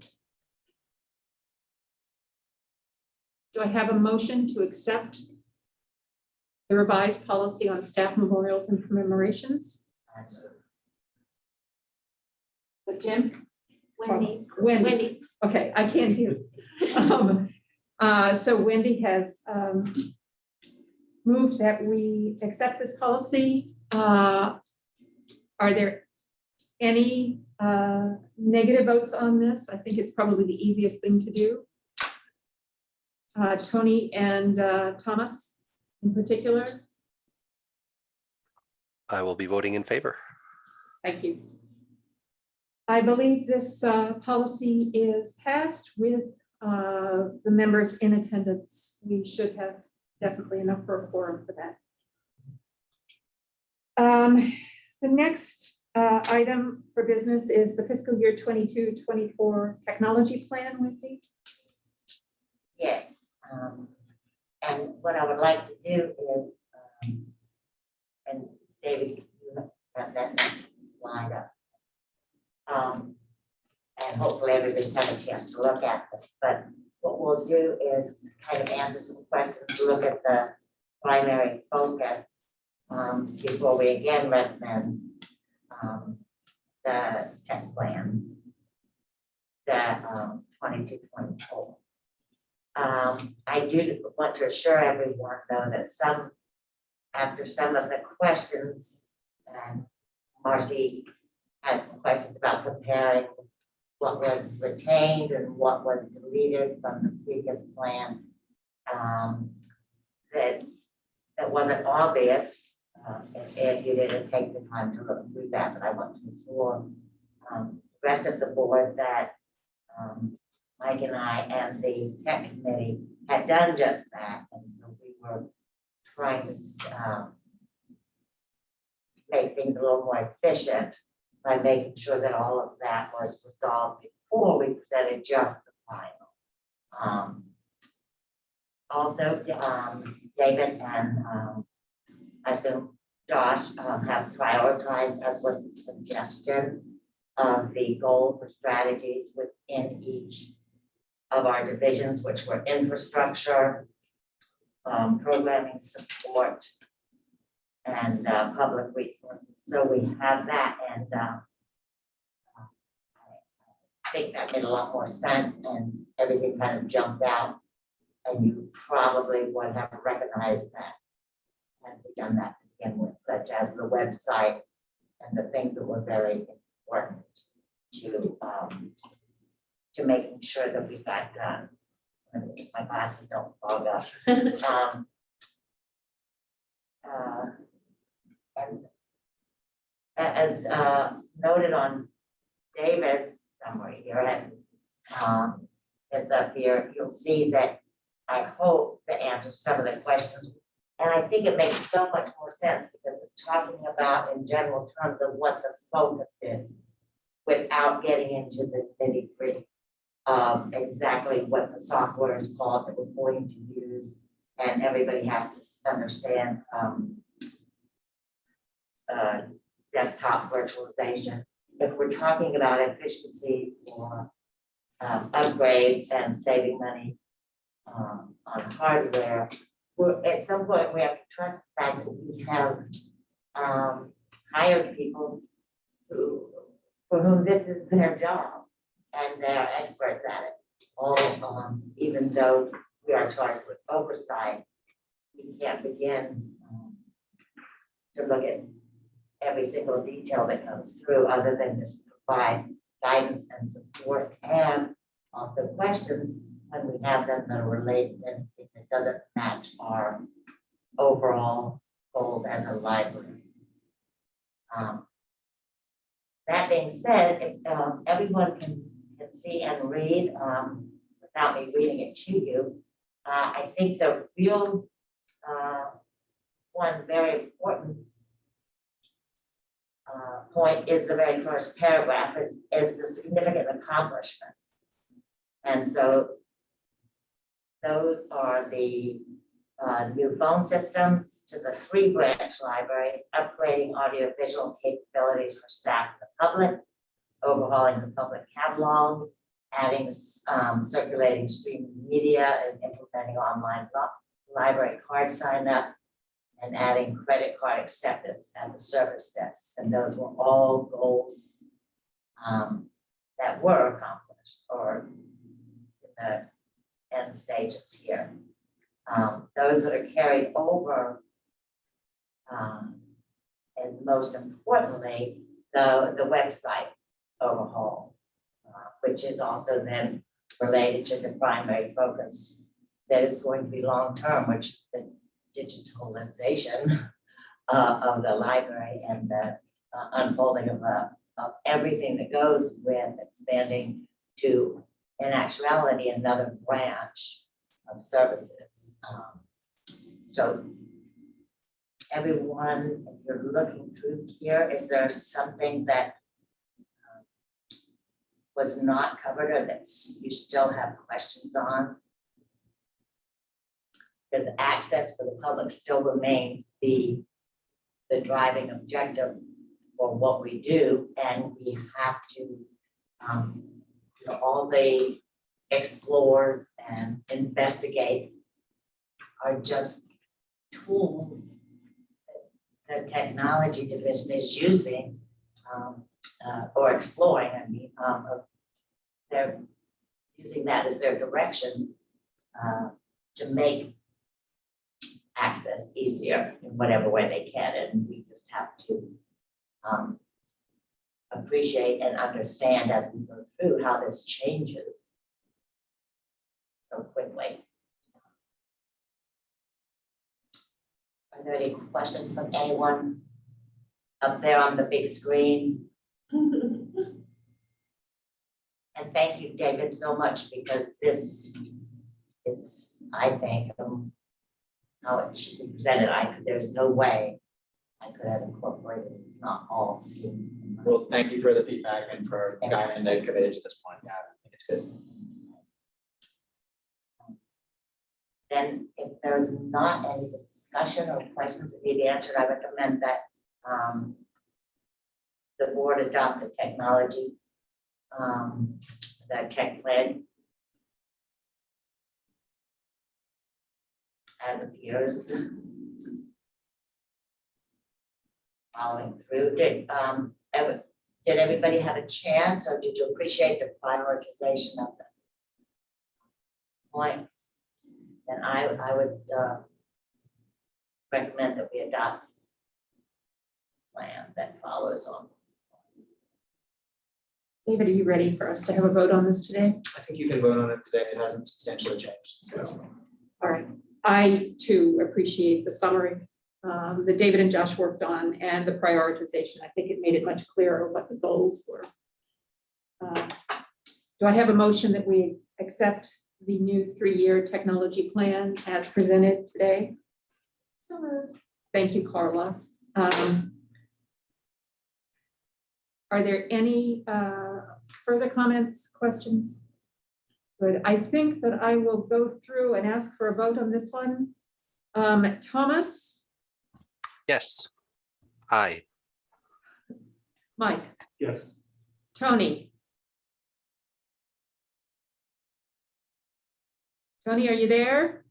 Do I have a motion to accept the revised policy on staff memorials and commemorations? But Jim? Wendy. Wendy. Okay, I can't hear. So Wendy has moved that we accept this policy. Are there any negative votes on this? I think it's probably the easiest thing to do. Tony and Thomas in particular. I will be voting in favor. Thank you. I believe this policy is passed with the members in attendance. We should have definitely enough for a quorum for that. The next item for business is the fiscal year 22-24 technology plan, Wendy. Yes, and what I would like to do is, and David, you have that next slide up. And hopefully everybody's had a chance to look at this, but what we'll do is kind of answer some questions, look at the primary focus, before we again recommend the tech plan, the 22-24. I do want to assure everyone though that after some of the questions, and Marcy had some questions about comparing what was retained and what was deleted from the previous plan, that wasn't obvious if you didn't take the time to look through that, but I want to assure the rest of the board that Mike and I and the tech committee had done just that, and so we were trying to make things a little more efficient by making sure that all of that was resolved before we presented just the final. Also, David and I assume Josh have prioritized, as was the suggestion, of the goals or strategies within each of our divisions, which were infrastructure, programming support, and public resources. So we have that, and I think that made a lot more sense, and everything kind of jumped out. And you probably would have recognized that had we done that to begin with, such as the website and the things that were very important to making sure that we got done. My glasses don't fog up. And as noted on David's summary here, it's up here, you'll see that I hope to answer some of the questions. And I think it makes so much more sense because it's talking about in general terms of what the focus is without getting into the nitty-gritty of exactly what the software is called that we're going to use. And everybody has to understand desktop virtualization. If we're talking about efficiency or upgrades and saving money on hardware, at some point we have to trust the fact that we have hired people for whom this is their job and they're experts at it. All even though we are charged with oversight, we can't begin to look at every single detail that comes through other than just provide guidance and support and also questions when we have them that are related and if it doesn't match our overall goals as a library. That being said, if, everyone can see and read without me reading it to you. I think the real one very important point is the very first paragraph is the significant accomplishments. And so those are the new phone systems to the 3 branch libraries, upgrading audiovisual capabilities for staff and the public, overhauling the public catalog, adding circulating streaming media and implementing online library card sign up, and adding credit card acceptance at the service desks. And those were all goals that were accomplished or in the end stages here. Those that are carried over, and most importantly, the website overhaul, which is also then related to the primary focus that is going to be long-term, which is the digitalization of the library and the unfolding of everything that goes with expanding to, in actuality, another branch of services. So everyone, if you're looking through here, is there something that was not covered or that you still have questions on? Because access for the public still remains the driving objective for what we do, and we have to, you know, all the explores and investigate are just tools that the technology division is using or exploring. I mean, they're using that as their direction to make access easier in whatever way they can, and we just have to appreciate and understand as we go through how this changes so quickly. Are there any questions from anyone up there on the big screen? And thank you, David, so much, because this is, I think, how it should be presented. There's no way I could have incorporated, it's not all seen. in my- Well, thank you for the feedback and for guiding and committed to this point. Yeah, I think it's good. Then if there's not any discussion or questions that need answered, I recommend that the board adopt the technology, the tech plan as appears. Following through, did everybody have a chance, or did you appreciate the prioritization of the points? Then I would recommend that we adopt a plan that follows on. David, are you ready for us to have a vote on this today? I think you can vote on it today. It hasn't substantially changed. So. All right. I too appreciate the summary that David and Josh worked on and the prioritization. I think it made it much clearer what the goals were. Do I have a motion that we accept the new 3-year technology plan as presented today? So moved. Thank you, Carla. Are there any further comments, questions? Good. I think that I will go through and ask for a vote on this one. Thomas, Yes. Aye. Mike, Yes. Tony. Tony, are you there?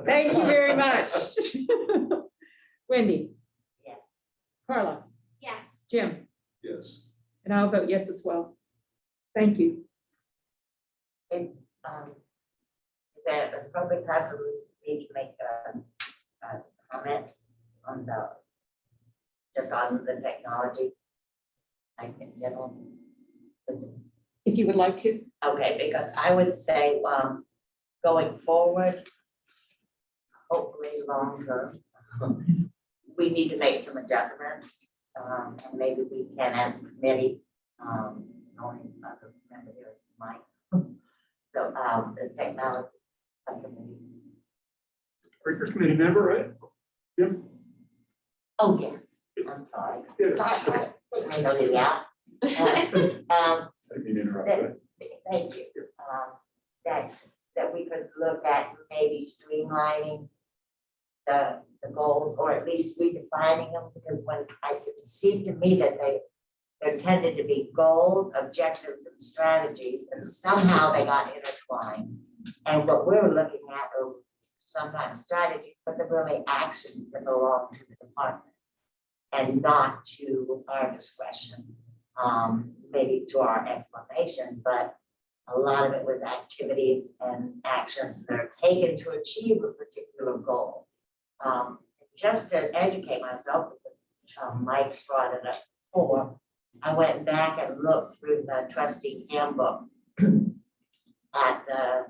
Thank you very much. Wendy? Yes. Carla? Yes. Jim? Yes. And I'll vote yes as well. Thank you. It's, is there an appropriate time for me to make a comment on just on the technology? Like in general? If you would like to. Okay, because I would say, going forward, hopefully long term, we need to make some adjustments. And maybe we can, as a committee, knowing other members here might. So, the technology subcommittee. Breakers Committee member, right? Jim? Oh, yes, I'm sorry. Yeah. I know you out. I didn't mean to interrupt. Go ahead. Thank you. That we could look at maybe streamlining the goals, or at least redefining them, because when it seemed to me that there tended to be goals, objectives, and strategies, and somehow they got intertwined. And what we're looking at are sometimes strategies, but they're really actions that belong to the departments and not to our discretion, maybe to our explanation, but a lot of it was activities and actions that are taken to achieve a particular goal. Just to educate myself, because Mike brought it up before, I went back and looked through the trustee handbook at the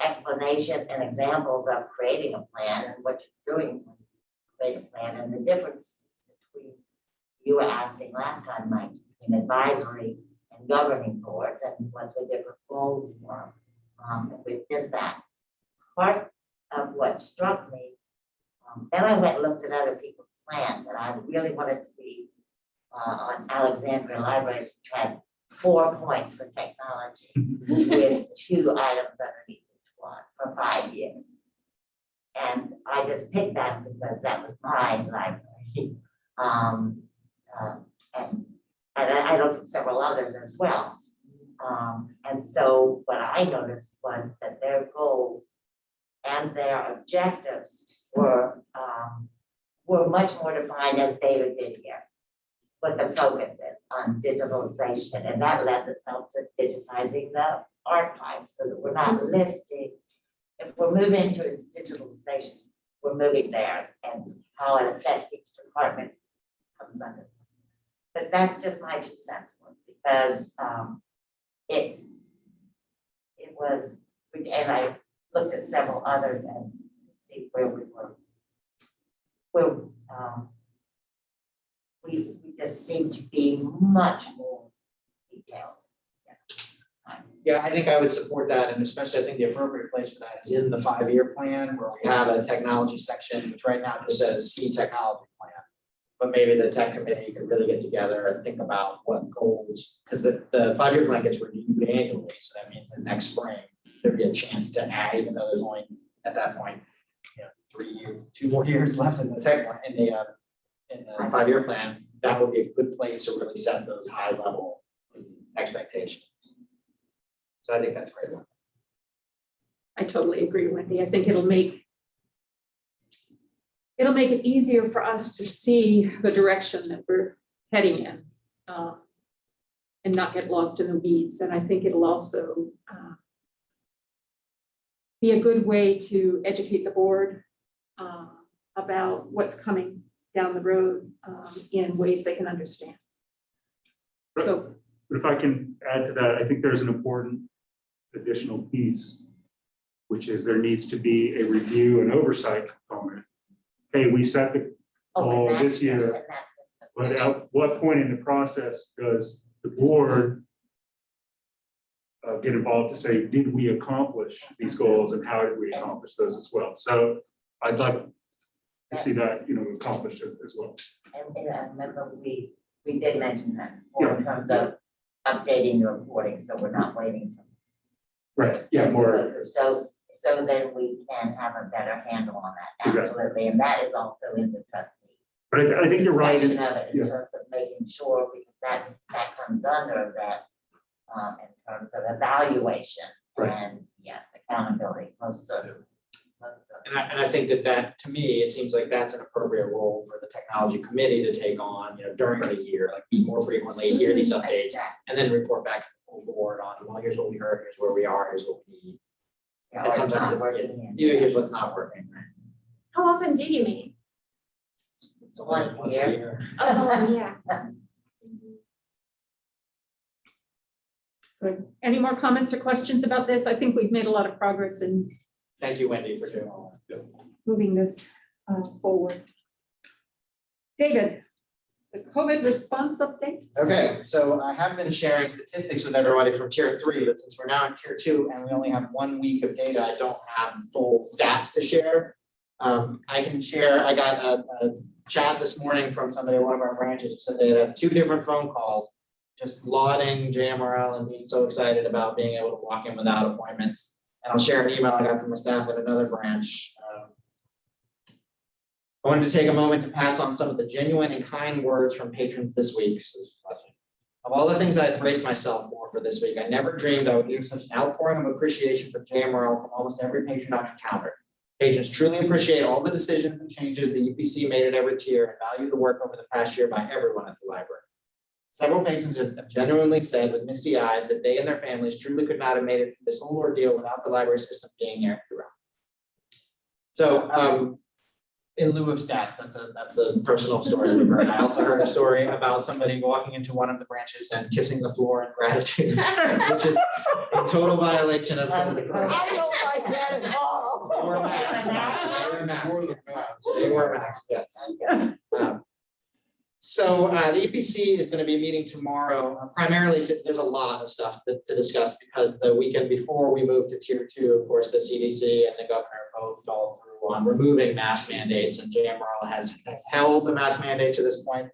explanation and examples of creating a plan and what you're doing when you create a plan, and the difference between, you were asking last time, Mike, between advisory and governing boards and what the different goals were within that. Part of what struck me, then I went and looked at other people's plans, and I really wanted to be on Alexandria Libraries, which had 4 points for technology with 2 items underneath each one for 5 years. And I just picked that because that was my library. And I looked at several others as well. And so what I noticed was that their goals and their objectives were much more defined, as David did here, what the focus is on digitalization, and that lends itself to digitizing the archives so that we're not listing. If we're moving to digitalization, we're moving there, and how it affects each department comes under. But that's just my 2 cents, because it was, and I looked at several others and see where we were. Where we just seem to be much more detailed. Yeah, I think I would support that, and especially I think the appropriate place for that is in the 5-year plan where we have a technology section, which right now just says key technology plan. But maybe the tech committee could really get together and think about what goals, because the 5-year plan gets reviewed annually, so that means that next spring, there'd be a chance to add, even though there's only at that point, 2 more years left in the tech plan, in the 5-year plan, that would be a good place to really set those high level expectations. So I think that's great. I totally agree, Wendy. I think it'll make it easier for us to see the direction that we're heading in, and not get lost in the weeds. And I think it'll also be a good way to educate the board about what's coming down the road in ways they can understand. So, But if I can add to that, I think there's an important additional piece, which is there needs to be a review and oversight component. Hey, we set the goal this year, but at what point in the process does the board get involved to say, did we accomplish these goals and how did we accomplish those as well? So I'd like to see that, accomplished as well. And I remember we did mention that before in terms of updating the reporting, so we're not waiting. Right, yeah, more. So then we can have a better handle on that, Exactly. absolutely, and that is also in the trustee. But I think you're right. Discussion of it in yeah. terms of making sure, because that comes under that, in terms of evaluation Right. and yes, accountability, most of. And I think that to me, it seems like that's an appropriate role for the technology committee to take on, during the year, like meet more frequently, hear these updates, and then report back to the full board on, well, here's what we heard, here's where we are, here's what we need. Yeah, And or it's sometimes not working. Here's what's not working. How often do you meet? It's Once once a a year. year. Oh, yeah. good. Any more comments or questions about this? I think we've made a lot of progress in Thank you, Wendy, for doing all that. moving this forward. David, the COVID response update? Okay, so I have been sharing statistics with everybody from tier 3, but since we're now in tier 2 and we only have 1 week of data, I don't have full stats to share. I can share, I got a chat this morning from somebody at one of our branches who said they had 2 different phone calls, just lauding JMRL and being so excited about being able to walk in without appointments. And I'll share an email I got from a staff at another branch. I wanted to take a moment to pass on some of the genuine and kind words from patrons this week. Of all the things I had braced myself for this week, I never dreamed I would hear such an outpouring of appreciation for JMRL from almost every patron I've encountered. Patrons truly appreciate all the decisions and changes the UPC made at every tier and value the work over the past year by everyone at the library. Several patrons have genuinely said with misty eyes that they and their families truly could not have made it through this whole ordeal without the library system being there throughout. So, in lieu of stats, that's a personal story. I also heard a story about somebody walking into one of the branches and kissing the floor in gratitude, which is a total violation of COVID. I don't like that at all. They wear masks. They wear masks, yes. So the EPC is going to be meeting tomorrow, primarily there's a lot of stuff to discuss because the weekend before we moved to tier 2, of course, the CDC and the governor both followed through on removing mask mandates, and JMRL has held the mask mandate to this point.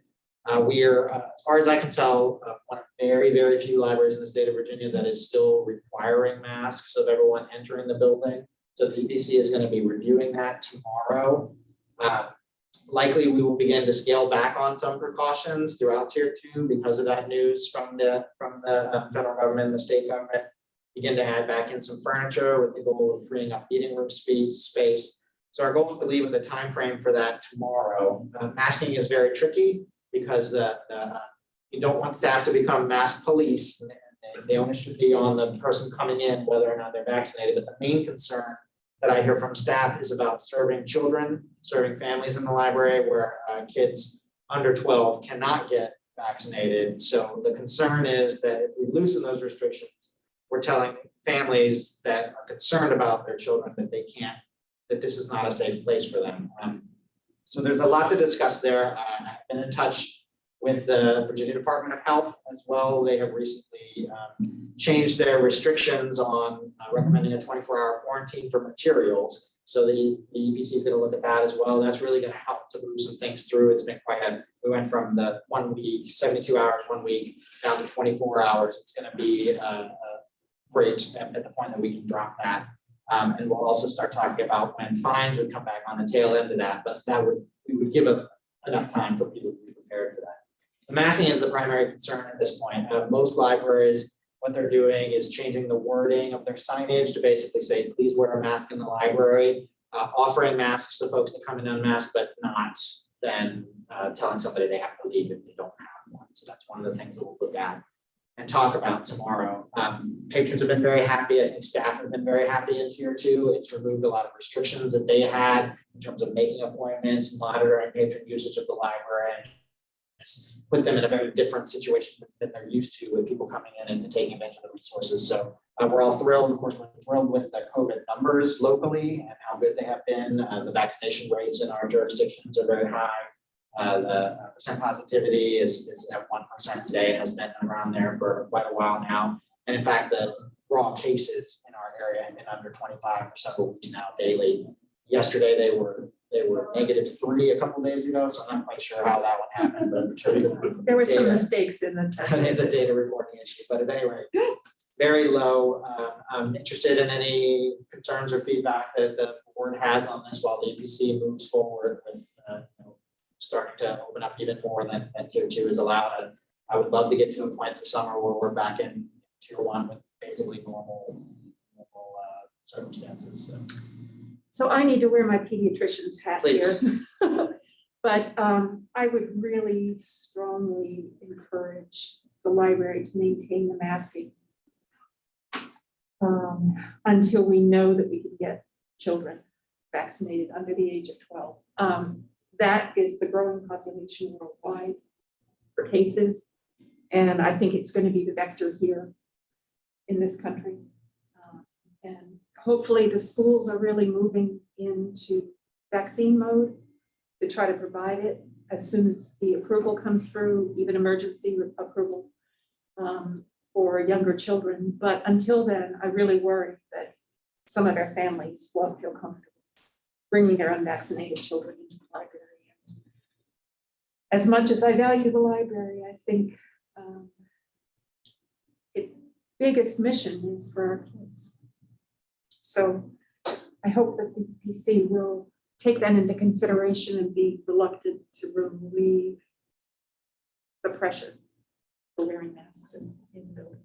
We're, as far as I can tell, one of very, very few libraries in the state of Virginia that is still requiring masks of everyone entering the building. So the EPC is going to be reviewing that tomorrow. Likely we will begin to scale back on some precautions throughout tier 2 because of that news from the federal government and the state government. Begin to add back in some furniture with the goal of freeing up meeting room space. So our goal is to leave with a time frame for that tomorrow. Masking is very tricky because you don't want staff to become mask police. The onus should be on the person coming in, whether or not they're vaccinated. But the main concern that I hear from staff is about serving children, serving families in the library where kids under 12 cannot get vaccinated. So the concern is that if we loosen those restrictions, we're telling families that are concerned about their children that they can't, that this is not a safe place for them. So there's a lot to discuss there. I've been in touch with the Virginia Department of Health as well. They have recently changed their restrictions on recommending a 24-hour quarantine for materials. So the EPC is going to look at that as well. That's really going to help to move some things through. It's been we went from the 1 week, 72 hours, 1 week, down to 24 hours. It's going to be great at the point that we can drop that. And we'll also start talking about when fines would come back on the tail end of that, but we would give enough time for people to be prepared for that. The masking is the primary concern at this point. Most libraries, what they're doing is changing the wording of their signage to basically say, please wear a mask in the library, offering masks to folks that come in unmasked, but not then telling somebody they have to leave if they don't have one. So that's one of the things that we'll look at and talk about tomorrow. Patrons have been very happy. I think staff have been very happy in Tier 2. It's removed a lot of restrictions that they had in terms of making appointments, monitoring patron usage of the library, and put them in a very different situation than they're used to with people coming in and taking advantage of the resources. So we're all thrilled. Of course, we're thrilled with the COVID numbers locally and how good they have been. The vaccination rates in our jurisdictions are very high. The percent positivity is at 1% today and has been around there for quite a while now. And in fact, the raw cases in our area have been under 25 for several weeks now daily. Yesterday, they were -3 a couple of days ago, so I'm not quite sure how that one happened, but in terms of There were some data, mistakes in the testing. it's a data reporting issue, but at any rate, very low. I'm interested in any concerns or feedback that the board has on this while the EPC moves forward with starting to open up even more than Tier 2 is allowed. And I would love to get to a point this summer where we're back in Tier 1 with basically normal circumstances. So I need to wear my pediatrician's hat here. Please. But I would really strongly encourage the library to maintain the masking until we know that we can get children vaccinated under the age of 12. That is the growing population worldwide for cases. And I think it's going to be the vector here in this country. And hopefully the schools are really moving into vaccine mode to try to provide it as soon as the approval comes through, even emergency approval for younger children. But until then, I really worry that some of our families won't feel comfortable bringing their unvaccinated children into the library. As much as I value the library, I think its biggest mission is for our kids. So I hope that the PC will take that into consideration and be reluctant to relieve the pressure for wearing masks in buildings.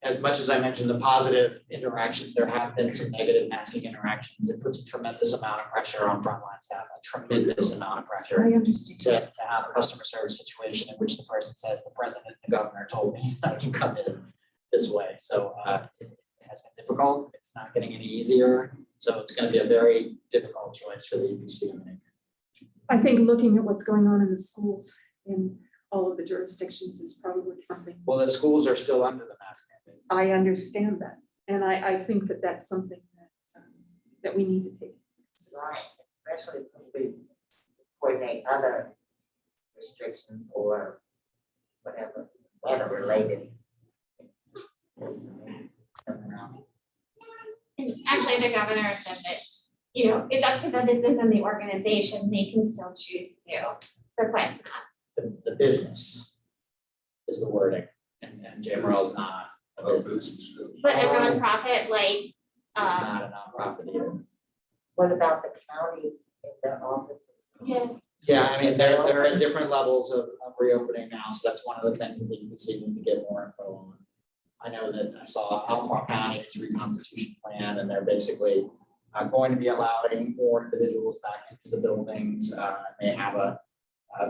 As much as I mentioned the positive interactions, there have been some negative masking interactions. It puts a tremendous amount of pressure on frontline staff, a tremendous amount of pressure I understand. to have a customer service situation in which the person says, the president and the governor told me I can come in this way. So it has been difficult. It's not getting any easier. So it's going to be a very difficult choice for the EPC to make. I think looking at what's going on in the schools in all of the jurisdictions is probably something. Well, the schools are still under the mask mandate. I understand that. And I think that that's something that we need to take. Right, especially when we coordinate other restrictions or whatever, weather related. And actually, the governor said that, it's up to the business and the organization, they can still choose to request masks. The business is the wording, and J. Morrell's not a business, But a nonprofit, like, not a nonprofit either. What about the counties in their offices? yeah, Yeah, I mean, they're at different levels of reopening now, so that's one of the things that the EPC needs to get more info on. I know that I saw Albemarle County reconstitution plan, and they're basically going to be allowing more individuals back into the buildings. They have a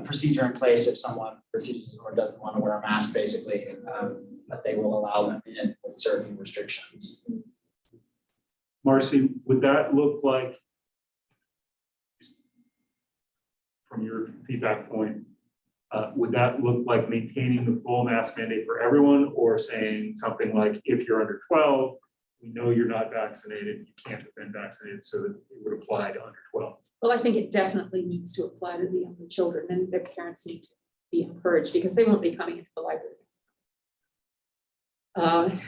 procedure in place if someone refuses or doesn't want to wear a mask, basically, that they will allow them in with certain restrictions. Marcy, would that look like, from your feedback point, would that look like maintaining the full mask mandate for everyone, or saying something like, if you're under 12, we know you're not vaccinated, you can't have been vaccinated, so that it would apply to under 12? Well, I think it definitely needs to apply to the younger children, and their parents need to be encouraged because they won't be coming into the library.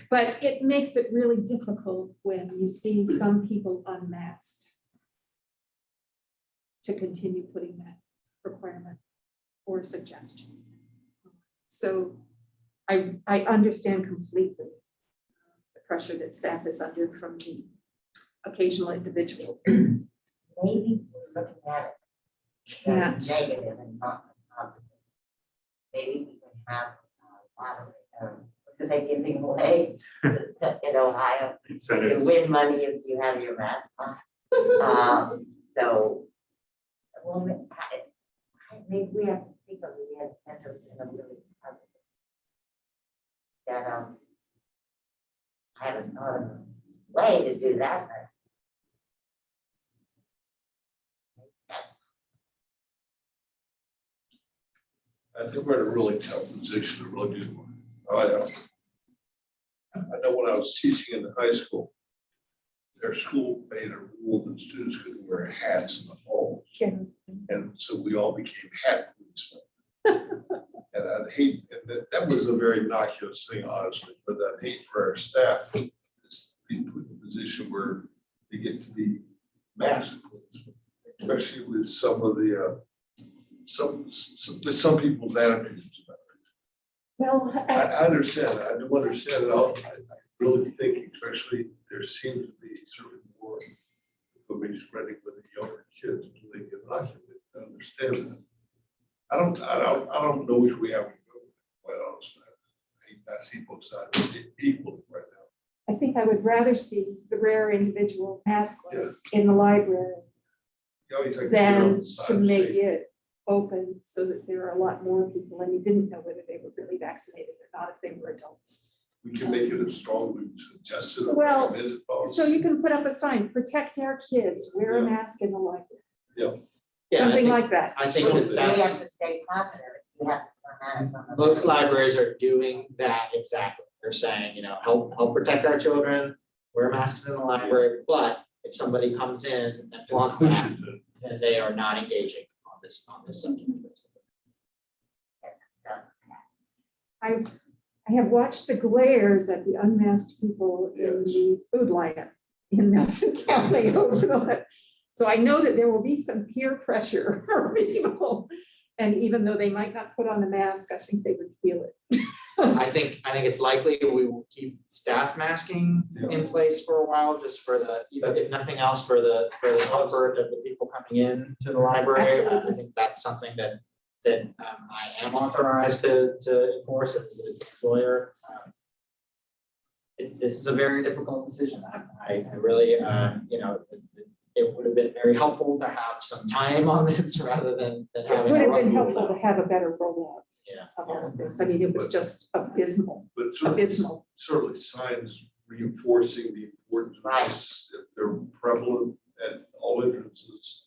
But it makes it really difficult when you see some people unmasked to continue putting that requirement or suggestion. So I understand completely the pressure that staff is under from the occasional individual. Maybe we're looking at it Yeah. as negative and not positive. Maybe we can have lottery, what are they giving away in Ohio? You Incentives. win money if you have your mask on. So, well, maybe we have to think of the incentives in a really positive. That I haven't thought of a way to do that, but that's I think we're in a really tough position, a really good one. I know when I was teaching in the high school, their school made a rule that students couldn't wear hats in the halls. And so we all became hat policemen. And I'd hate, and that was a very innocuous thing, honestly, but I'd hate for our staff to be put in a position where they get to be mask policemen, especially with some of the, some people's attitudes about it. Well, I understand, I do understand it all. I really think, especially, there seems to be sort of more information spreading with the younger kids, they get inoculated. I understand that. I don't know which way I would go, quite honestly. I see both sides equally right now. I think I would rather see the rare individual maskless in the library You always like to than err on the side to of make safety. it open so that there are a lot more people and you didn't know whether they were really vaccinated or not if they were adults. We can make it as strong as we suggested. Well, recommended policy. So you can put up a sign, protect our kids, wear a Yeah. mask in the library, Yeah, I something think- like that. I think So that we that have to stay confident. You have to come at it from a- most libraries are doing that exactly. They're saying, you know, help protect our children, wear masks in the library, but if somebody comes in and flaunts that, Pushes it. then they are not engaging on this subject. I have watched the glares at the unmasked people in the food line in Nelson County over the last. So I know that there will be some peer pressure for people. And even though they might not put on a mask, I think they would feel it. I think it's likely we will keep staff masking in place for a while, just for the, even if nothing else, for the comfort of the people coming in to the library. I Absolutely. think that's something that I am authorized to enforce as the employer. This is a very difficult decision. I really, you know, it would have been very helpful to have some time on this rather than It having. would a have been run helpful to have a better rollout Yeah. of all of this. I mean, it was just abysmal, But certainly, abysmal. certainly signs reinforcing the importance of Right. this, if they're prevalent at all entrances.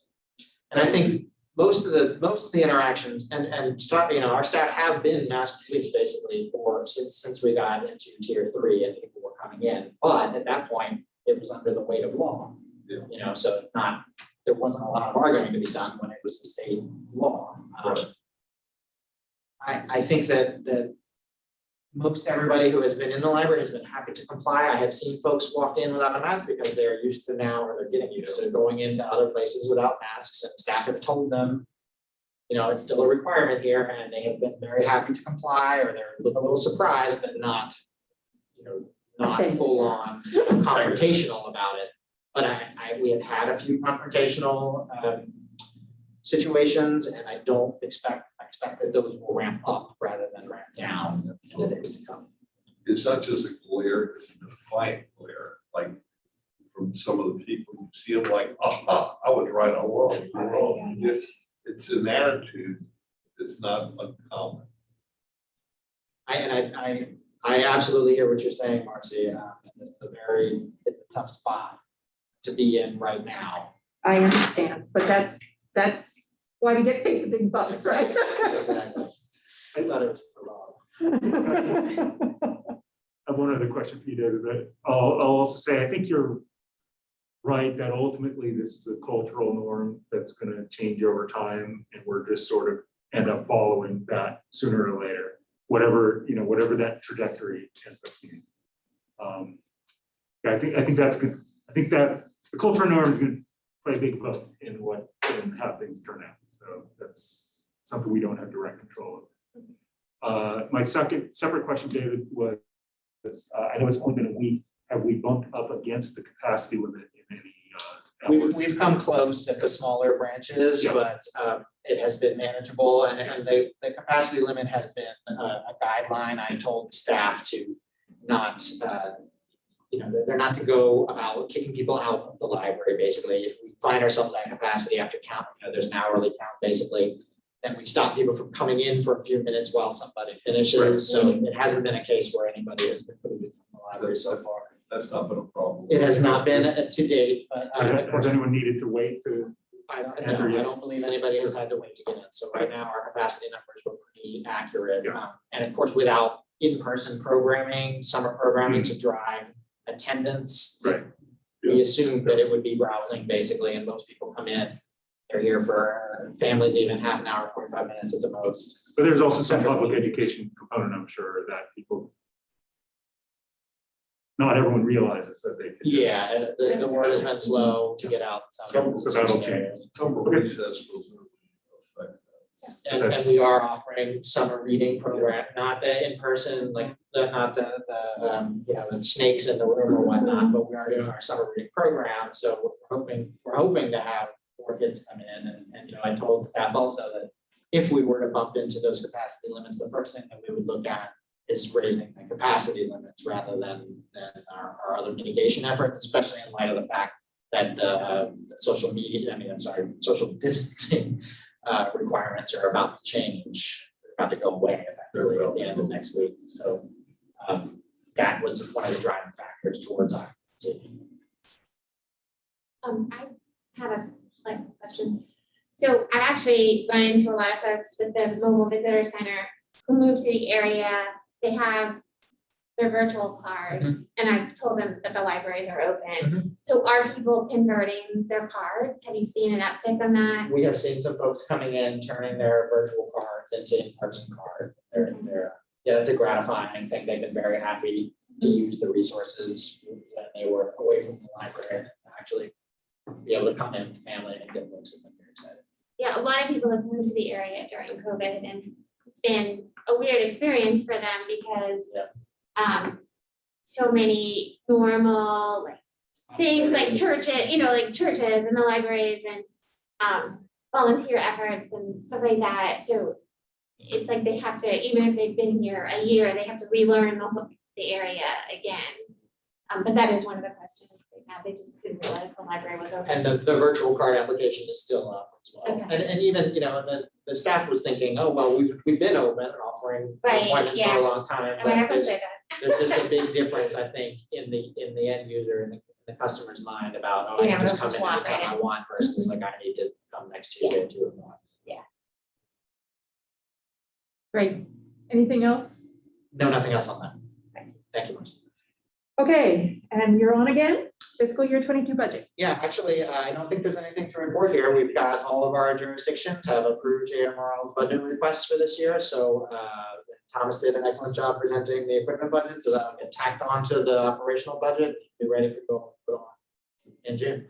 And I think most of the interactions and to talk, you know, our staff have been masked police basically since we got into tier 3 and people were coming in. But at that point, it was under the weight of law. Yeah. You know, so it's not, there wasn't a lot of arguing to be done when it was the state law. I think that most everybody who has been in the library has been happy to comply. I have seen folks walk in without a mask because they're used to now, or they're getting used to going into other places without masks, and staff have told them, you know, it's still a requirement here, and they have been very happy to comply, or they're a little surprised, but not, you know, not Offended. full on confrontational about it. But we have had a few confrontational situations, and I expect that those will ramp up rather than ramp down in the days to come. It's not just a glare, it's a defiant glare, like from some of the people who see them like, aha, I was right all along. You're wrong. It's an attitude that's not uncommon. I absolutely hear what you're saying, Marcy. It's a tough spot to be in right now. I understand, but that's why we get paid the big bucks, right? Exactly. I thought it was for long. I have one other question for you, David, but I'll also say, I think you're right that ultimately this is a cultural norm that's going to change over time, and we're just sort of end up following that sooner or later, whatever, whatever that trajectory ends up being. I think that's good. I think that the culture norm is going to play a big vote in how things turn out. So that's something we don't have direct control of. My separate question, David, was I know it's only been a week. Have we bumped up against the capacity limit in any? We've come close at the smaller branches, Yeah. but it has been manageable, and the capacity limit has been a guideline. I told staff to not, they're not to go about kicking people out of the library, basically. If we find ourselves at capacity after count, there's an hourly count, basically, then we stop people from coming in for a few minutes while somebody finishes. Right. So it hasn't been a case where anybody has been booted from the library so far. That's not been a problem. It has not been to date, but Has anyone needed to wait to? I don't Enter know. I yet. don't believe anybody has had to wait to get in. So right now, our capacity numbers were pretty accurate. Yeah. And of course, without in-person programming, summer programming to drive attendance. Right. We assumed that it would be browsing basically, and most people come in. They're here for families, even half an hour, 45 minutes at the most. But there's also some public education component, I'm sure, that people. Not everyone realizes that they can. Yeah, the word has been slow to get out. So that'll change. Summer recess will affect that. And we are offering summer reading program, not the in-person, like, not the snakes in the room or whatnot, but we are doing our summer reading program, so we're hoping to have more kids come in, and I told staff also that if we were to bump into those capacity limits, the first thing that we would look at is raising the capacity limits rather than our other mitigation efforts, especially in light of the fact that the social distancing requirements are about to change, about to go away effectively at the end of next week. So that was one of the driving factors towards occupancy. I had a slight question. So I actually run into a lot of folks with the mobile visitor center who move to the area. They have their virtual card, and I've told them that the libraries are open. So are people converting their cards? Have you seen an uptick on that? We have seen some folks coming in, turning their virtual cards into in-person cards. Yeah, that's a gratifying thing. They've been very happy to use the resources when they were away from the library and actually be able to come in with family and get books. And they're excited. Yeah, a lot of people have moved to the area during COVID, and it's been a weird experience for them because so many normal things like churches, churches and the libraries and volunteer efforts and stuff like that. So it's like they have to, even if they've been here a year, they have to relearn the area again. But that is one of the questions right now. They just didn't realize the library was open. And the virtual card application is still up as well. Okay. And even, the staff was thinking, oh, well, we've been open and offering Right, appointments for yeah. a long time. I mean, I But would say that. there's just a big difference, I think, in the end user and the customer's mind about, oh, I can just come in walk anytime right I want versus like I need to come next Tuesday at 2 o'clock. Great. Anything else? No, nothing else on that. Thank you, Marcy. Okay, and you're on again, fiscal year 22 budget. Yeah, actually, I don't think there's anything to report here. We've got all of our jurisdictions have approved JMRL budget requests for this year. So Thomas did an excellent job presenting the equipment budget, so that'll get tacked onto the operational budget. Be ready for go on in June.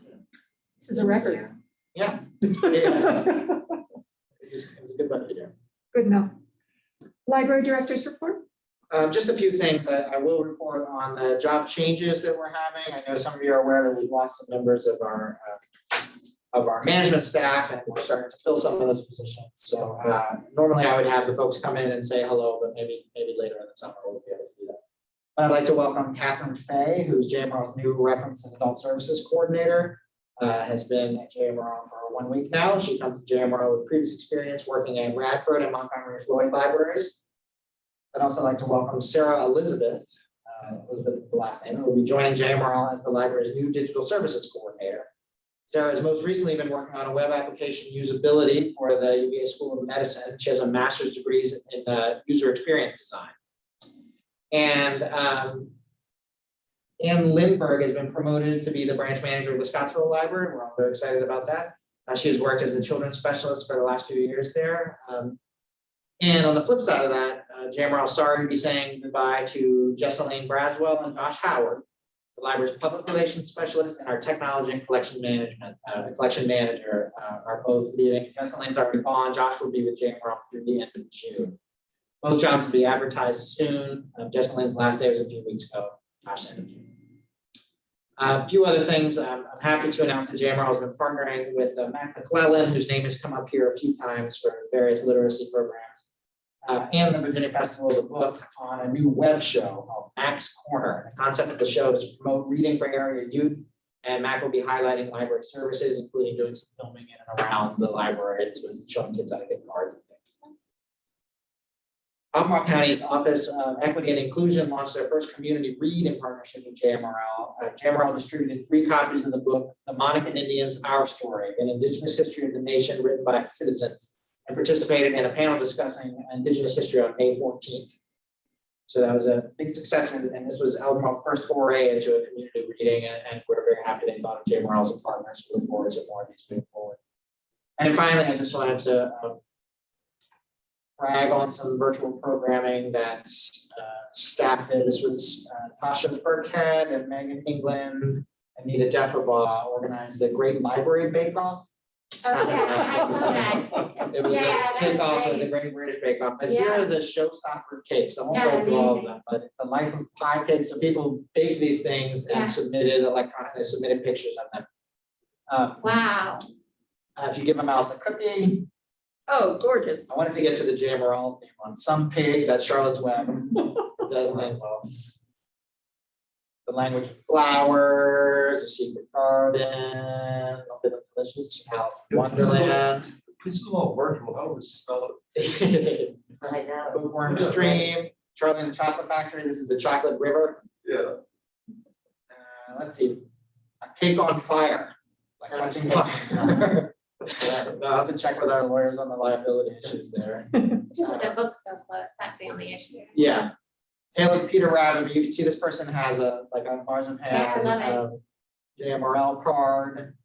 This is a record. Yeah. It was a good budget year. Good enough. Library director's report? Just a few things. I will report on the job changes that we're having. I know some of you are aware that we've lost some members of our management staff, and we're starting to fill some of those positions. So normally I would have the folks come in and say hello, but maybe later in the summer we'll be able to do that. But I'd like to welcome Catherine Fay, who's JMRL's new Reference and Adult Services Coordinator. Has been at JMRL for 1 week now. She comes to JMRL with previous experience working at Radford and Montgomery Floyd libraries. I'd also like to welcome Sarah Elizabeth. Elizabeth is the last name, who will be joining JMRL as the library's new digital services coordinator. Sarah has most recently been working on a web application usability for the UVA School of Medicine. She has a master's degree in user experience design. And Ann Lindbergh has been promoted to be the branch manager of the Scottsville Library. We're all very excited about that. She has worked as a children's specialist for the last few years there. And on the flip side of that, Jamrell, sorry to be saying goodbye to Jesseline Braswell and Josh Howard, the library's public relations specialist and our technology and collection management, collection manager, are both leaving. Jesseline's already gone. Josh will be with Jamrell through the end of June. Both jobs will be advertised soon. Jesseline's last day was a few weeks ago. Josh ended June. A few other things. I'm happy to announce that Jamrell has been partnering with Matt McClellan, whose name has come up here a few times for various literacy programs, and the Virginia Festival of the Book on a new web show called Mac's Corner. The concept of the show is to promote reading for area youth, and Mac will be highlighting library services, including doing some filming in and around the library, and sort of showing kids how to get cards and things. Albemarle County's Office of Equity and Inclusion launched their first community read in partnership with JMRL. JMRL distributed free copies of the book, The Monacan Indians, Our Story, an Indigenous history of the nation written by citizens, and participated in a panel discussing Indigenous history on May 14th. So that was a big success, and this was Albemarle's first foray into a community reading, and we're very happy they thought of JMRL as a partner, so look forward to more of these moving forward. And finally, I just wanted to brag on some virtual programming that staff did. This was Tasha Burkhead and Megan England, Anita Jefferbaugh organized the Great Library Bake Off. Oh, yeah, I saw that. It was Yeah, a that's kickoff of great. the Great British Bake Off. But here Yeah. are the showstopper cakes. I won't Yeah, go through all of amazing. them, but the Life of Pie cakes. So people bake these things Yeah. and submitted electronically, submitted pictures of them. Wow. If you give a mouse a cookie, Oh, gorgeous. I wanted to get to the Jammerall theme on some pig, that's Charlotte's Web. It does land well. The language of flowers, a secret garden, a bit of delicious Alice in Wonderland. This is all virtual, how do we spell it? I know. Bookworm's Dream, Charlie and the Chocolate Factory, this is the Chocolate River. Yeah. Let's see, a cake on fire, like catching fire. I'll have to check with our lawyers on the liability issues there. Just the book's so close, that's the only issue. Yeah. Taylor Peter Rabbit, you can see this person has a marzipan, Yeah, I love JMRL card.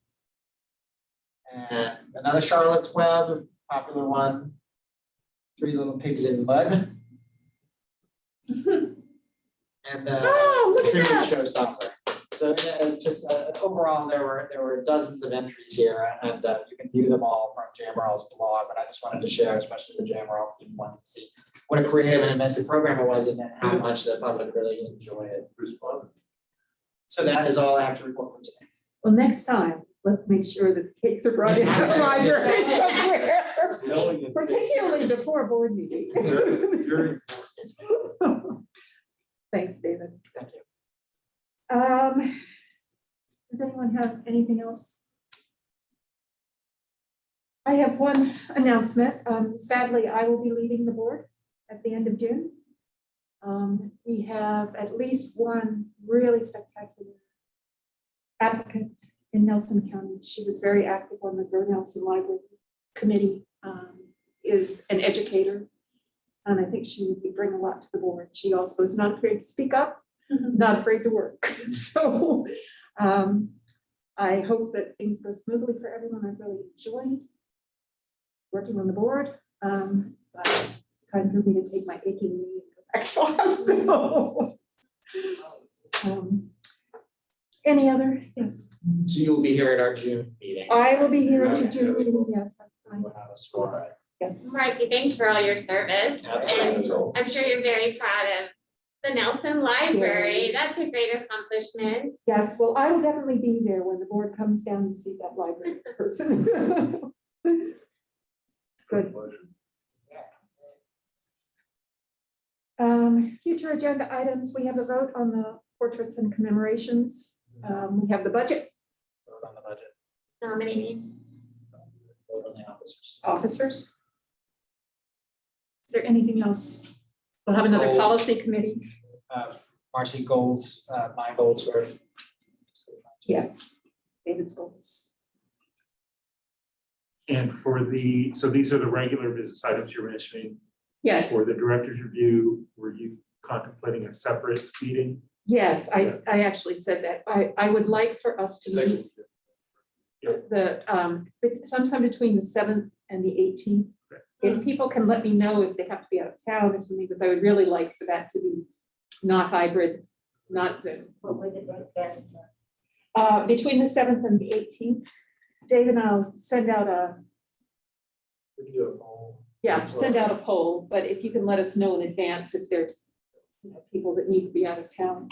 And another Charlotte's Web, popular one. Three Little Pigs in Mud. And Oh, look at tribute that. showstopper. So just overall, there were dozens of entries here, and you can view them all from JMRL's blog. But I just wanted to share, especially the JMRL team, wanted to see what a creative and inventive program it was, and then how much the public really enjoyed it. Responded. So that is all I have to report for today. Well, next time, let's make sure that the cakes are brought into the library somewhere, Yelling and- particularly before board meeting. Very, very Thanks, David. Thank you. Does anyone have anything else? I have one announcement. Sadly, I will be leaving the board at the end of June. We have at least one really spectacular applicant in Nelson County. She was very active on the Grow Nelson Library Committee, is an educator. And I think she would bring a lot to the board. She also is not afraid to speak up, not afraid to work. So I hope that things go smoothly for everyone. I've really enjoyed working on the board. But it's time for me to take my aching knee and go back to hospital. Any other? Yes, So you'll be here at our June meeting. I will be here at the June meeting. Yes, We'll have a score. yes. Marcy, thanks for all your service. Absolutely. And I'm sure you're very proud of the Nelson Library. That's a great accomplishment. Yes, well, I will definitely be there when the board comes down to see that library person. Good. Future agenda items, we have a vote on the portraits and commemorations. We have the budget, Vote on the budget. Nominating. Vote on the officers. officers. Is there anything else? We'll have another Goals. policy committee. Marcy goals, my goals were. Yes, David's goals. And for the, so these are the regular business items you're mentioning. Yes, For the director's review, were you contemplating a separate meeting? yes, I actually said that. I would like for us to meet sometime between the 7th and the 18th. Okay. if people can let me know if they have to be out of town or something, because I would really like for that to be not hybrid, not Zoom. What were the dates again? Between the 7th and the 18th, Dave and I'll send out send out a poll, but if you can let us know in advance if there's people that need to be out of town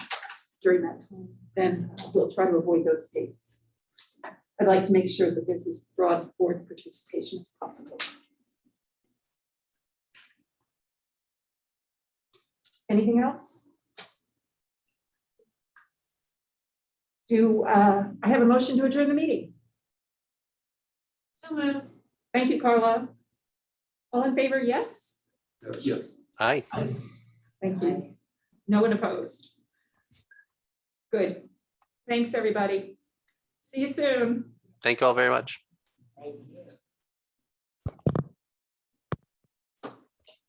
during that time, then we'll try to avoid those dates. I'd like to make sure that there's as broad board participation as possible. Anything else? I have a motion to adjourn the meeting? So moved. Thank you, Carla. All in favor, yes? Yes. Aye. Thank you. No one opposed. Good. Thanks, everybody. See you soon. Thank you all very much. Thank you.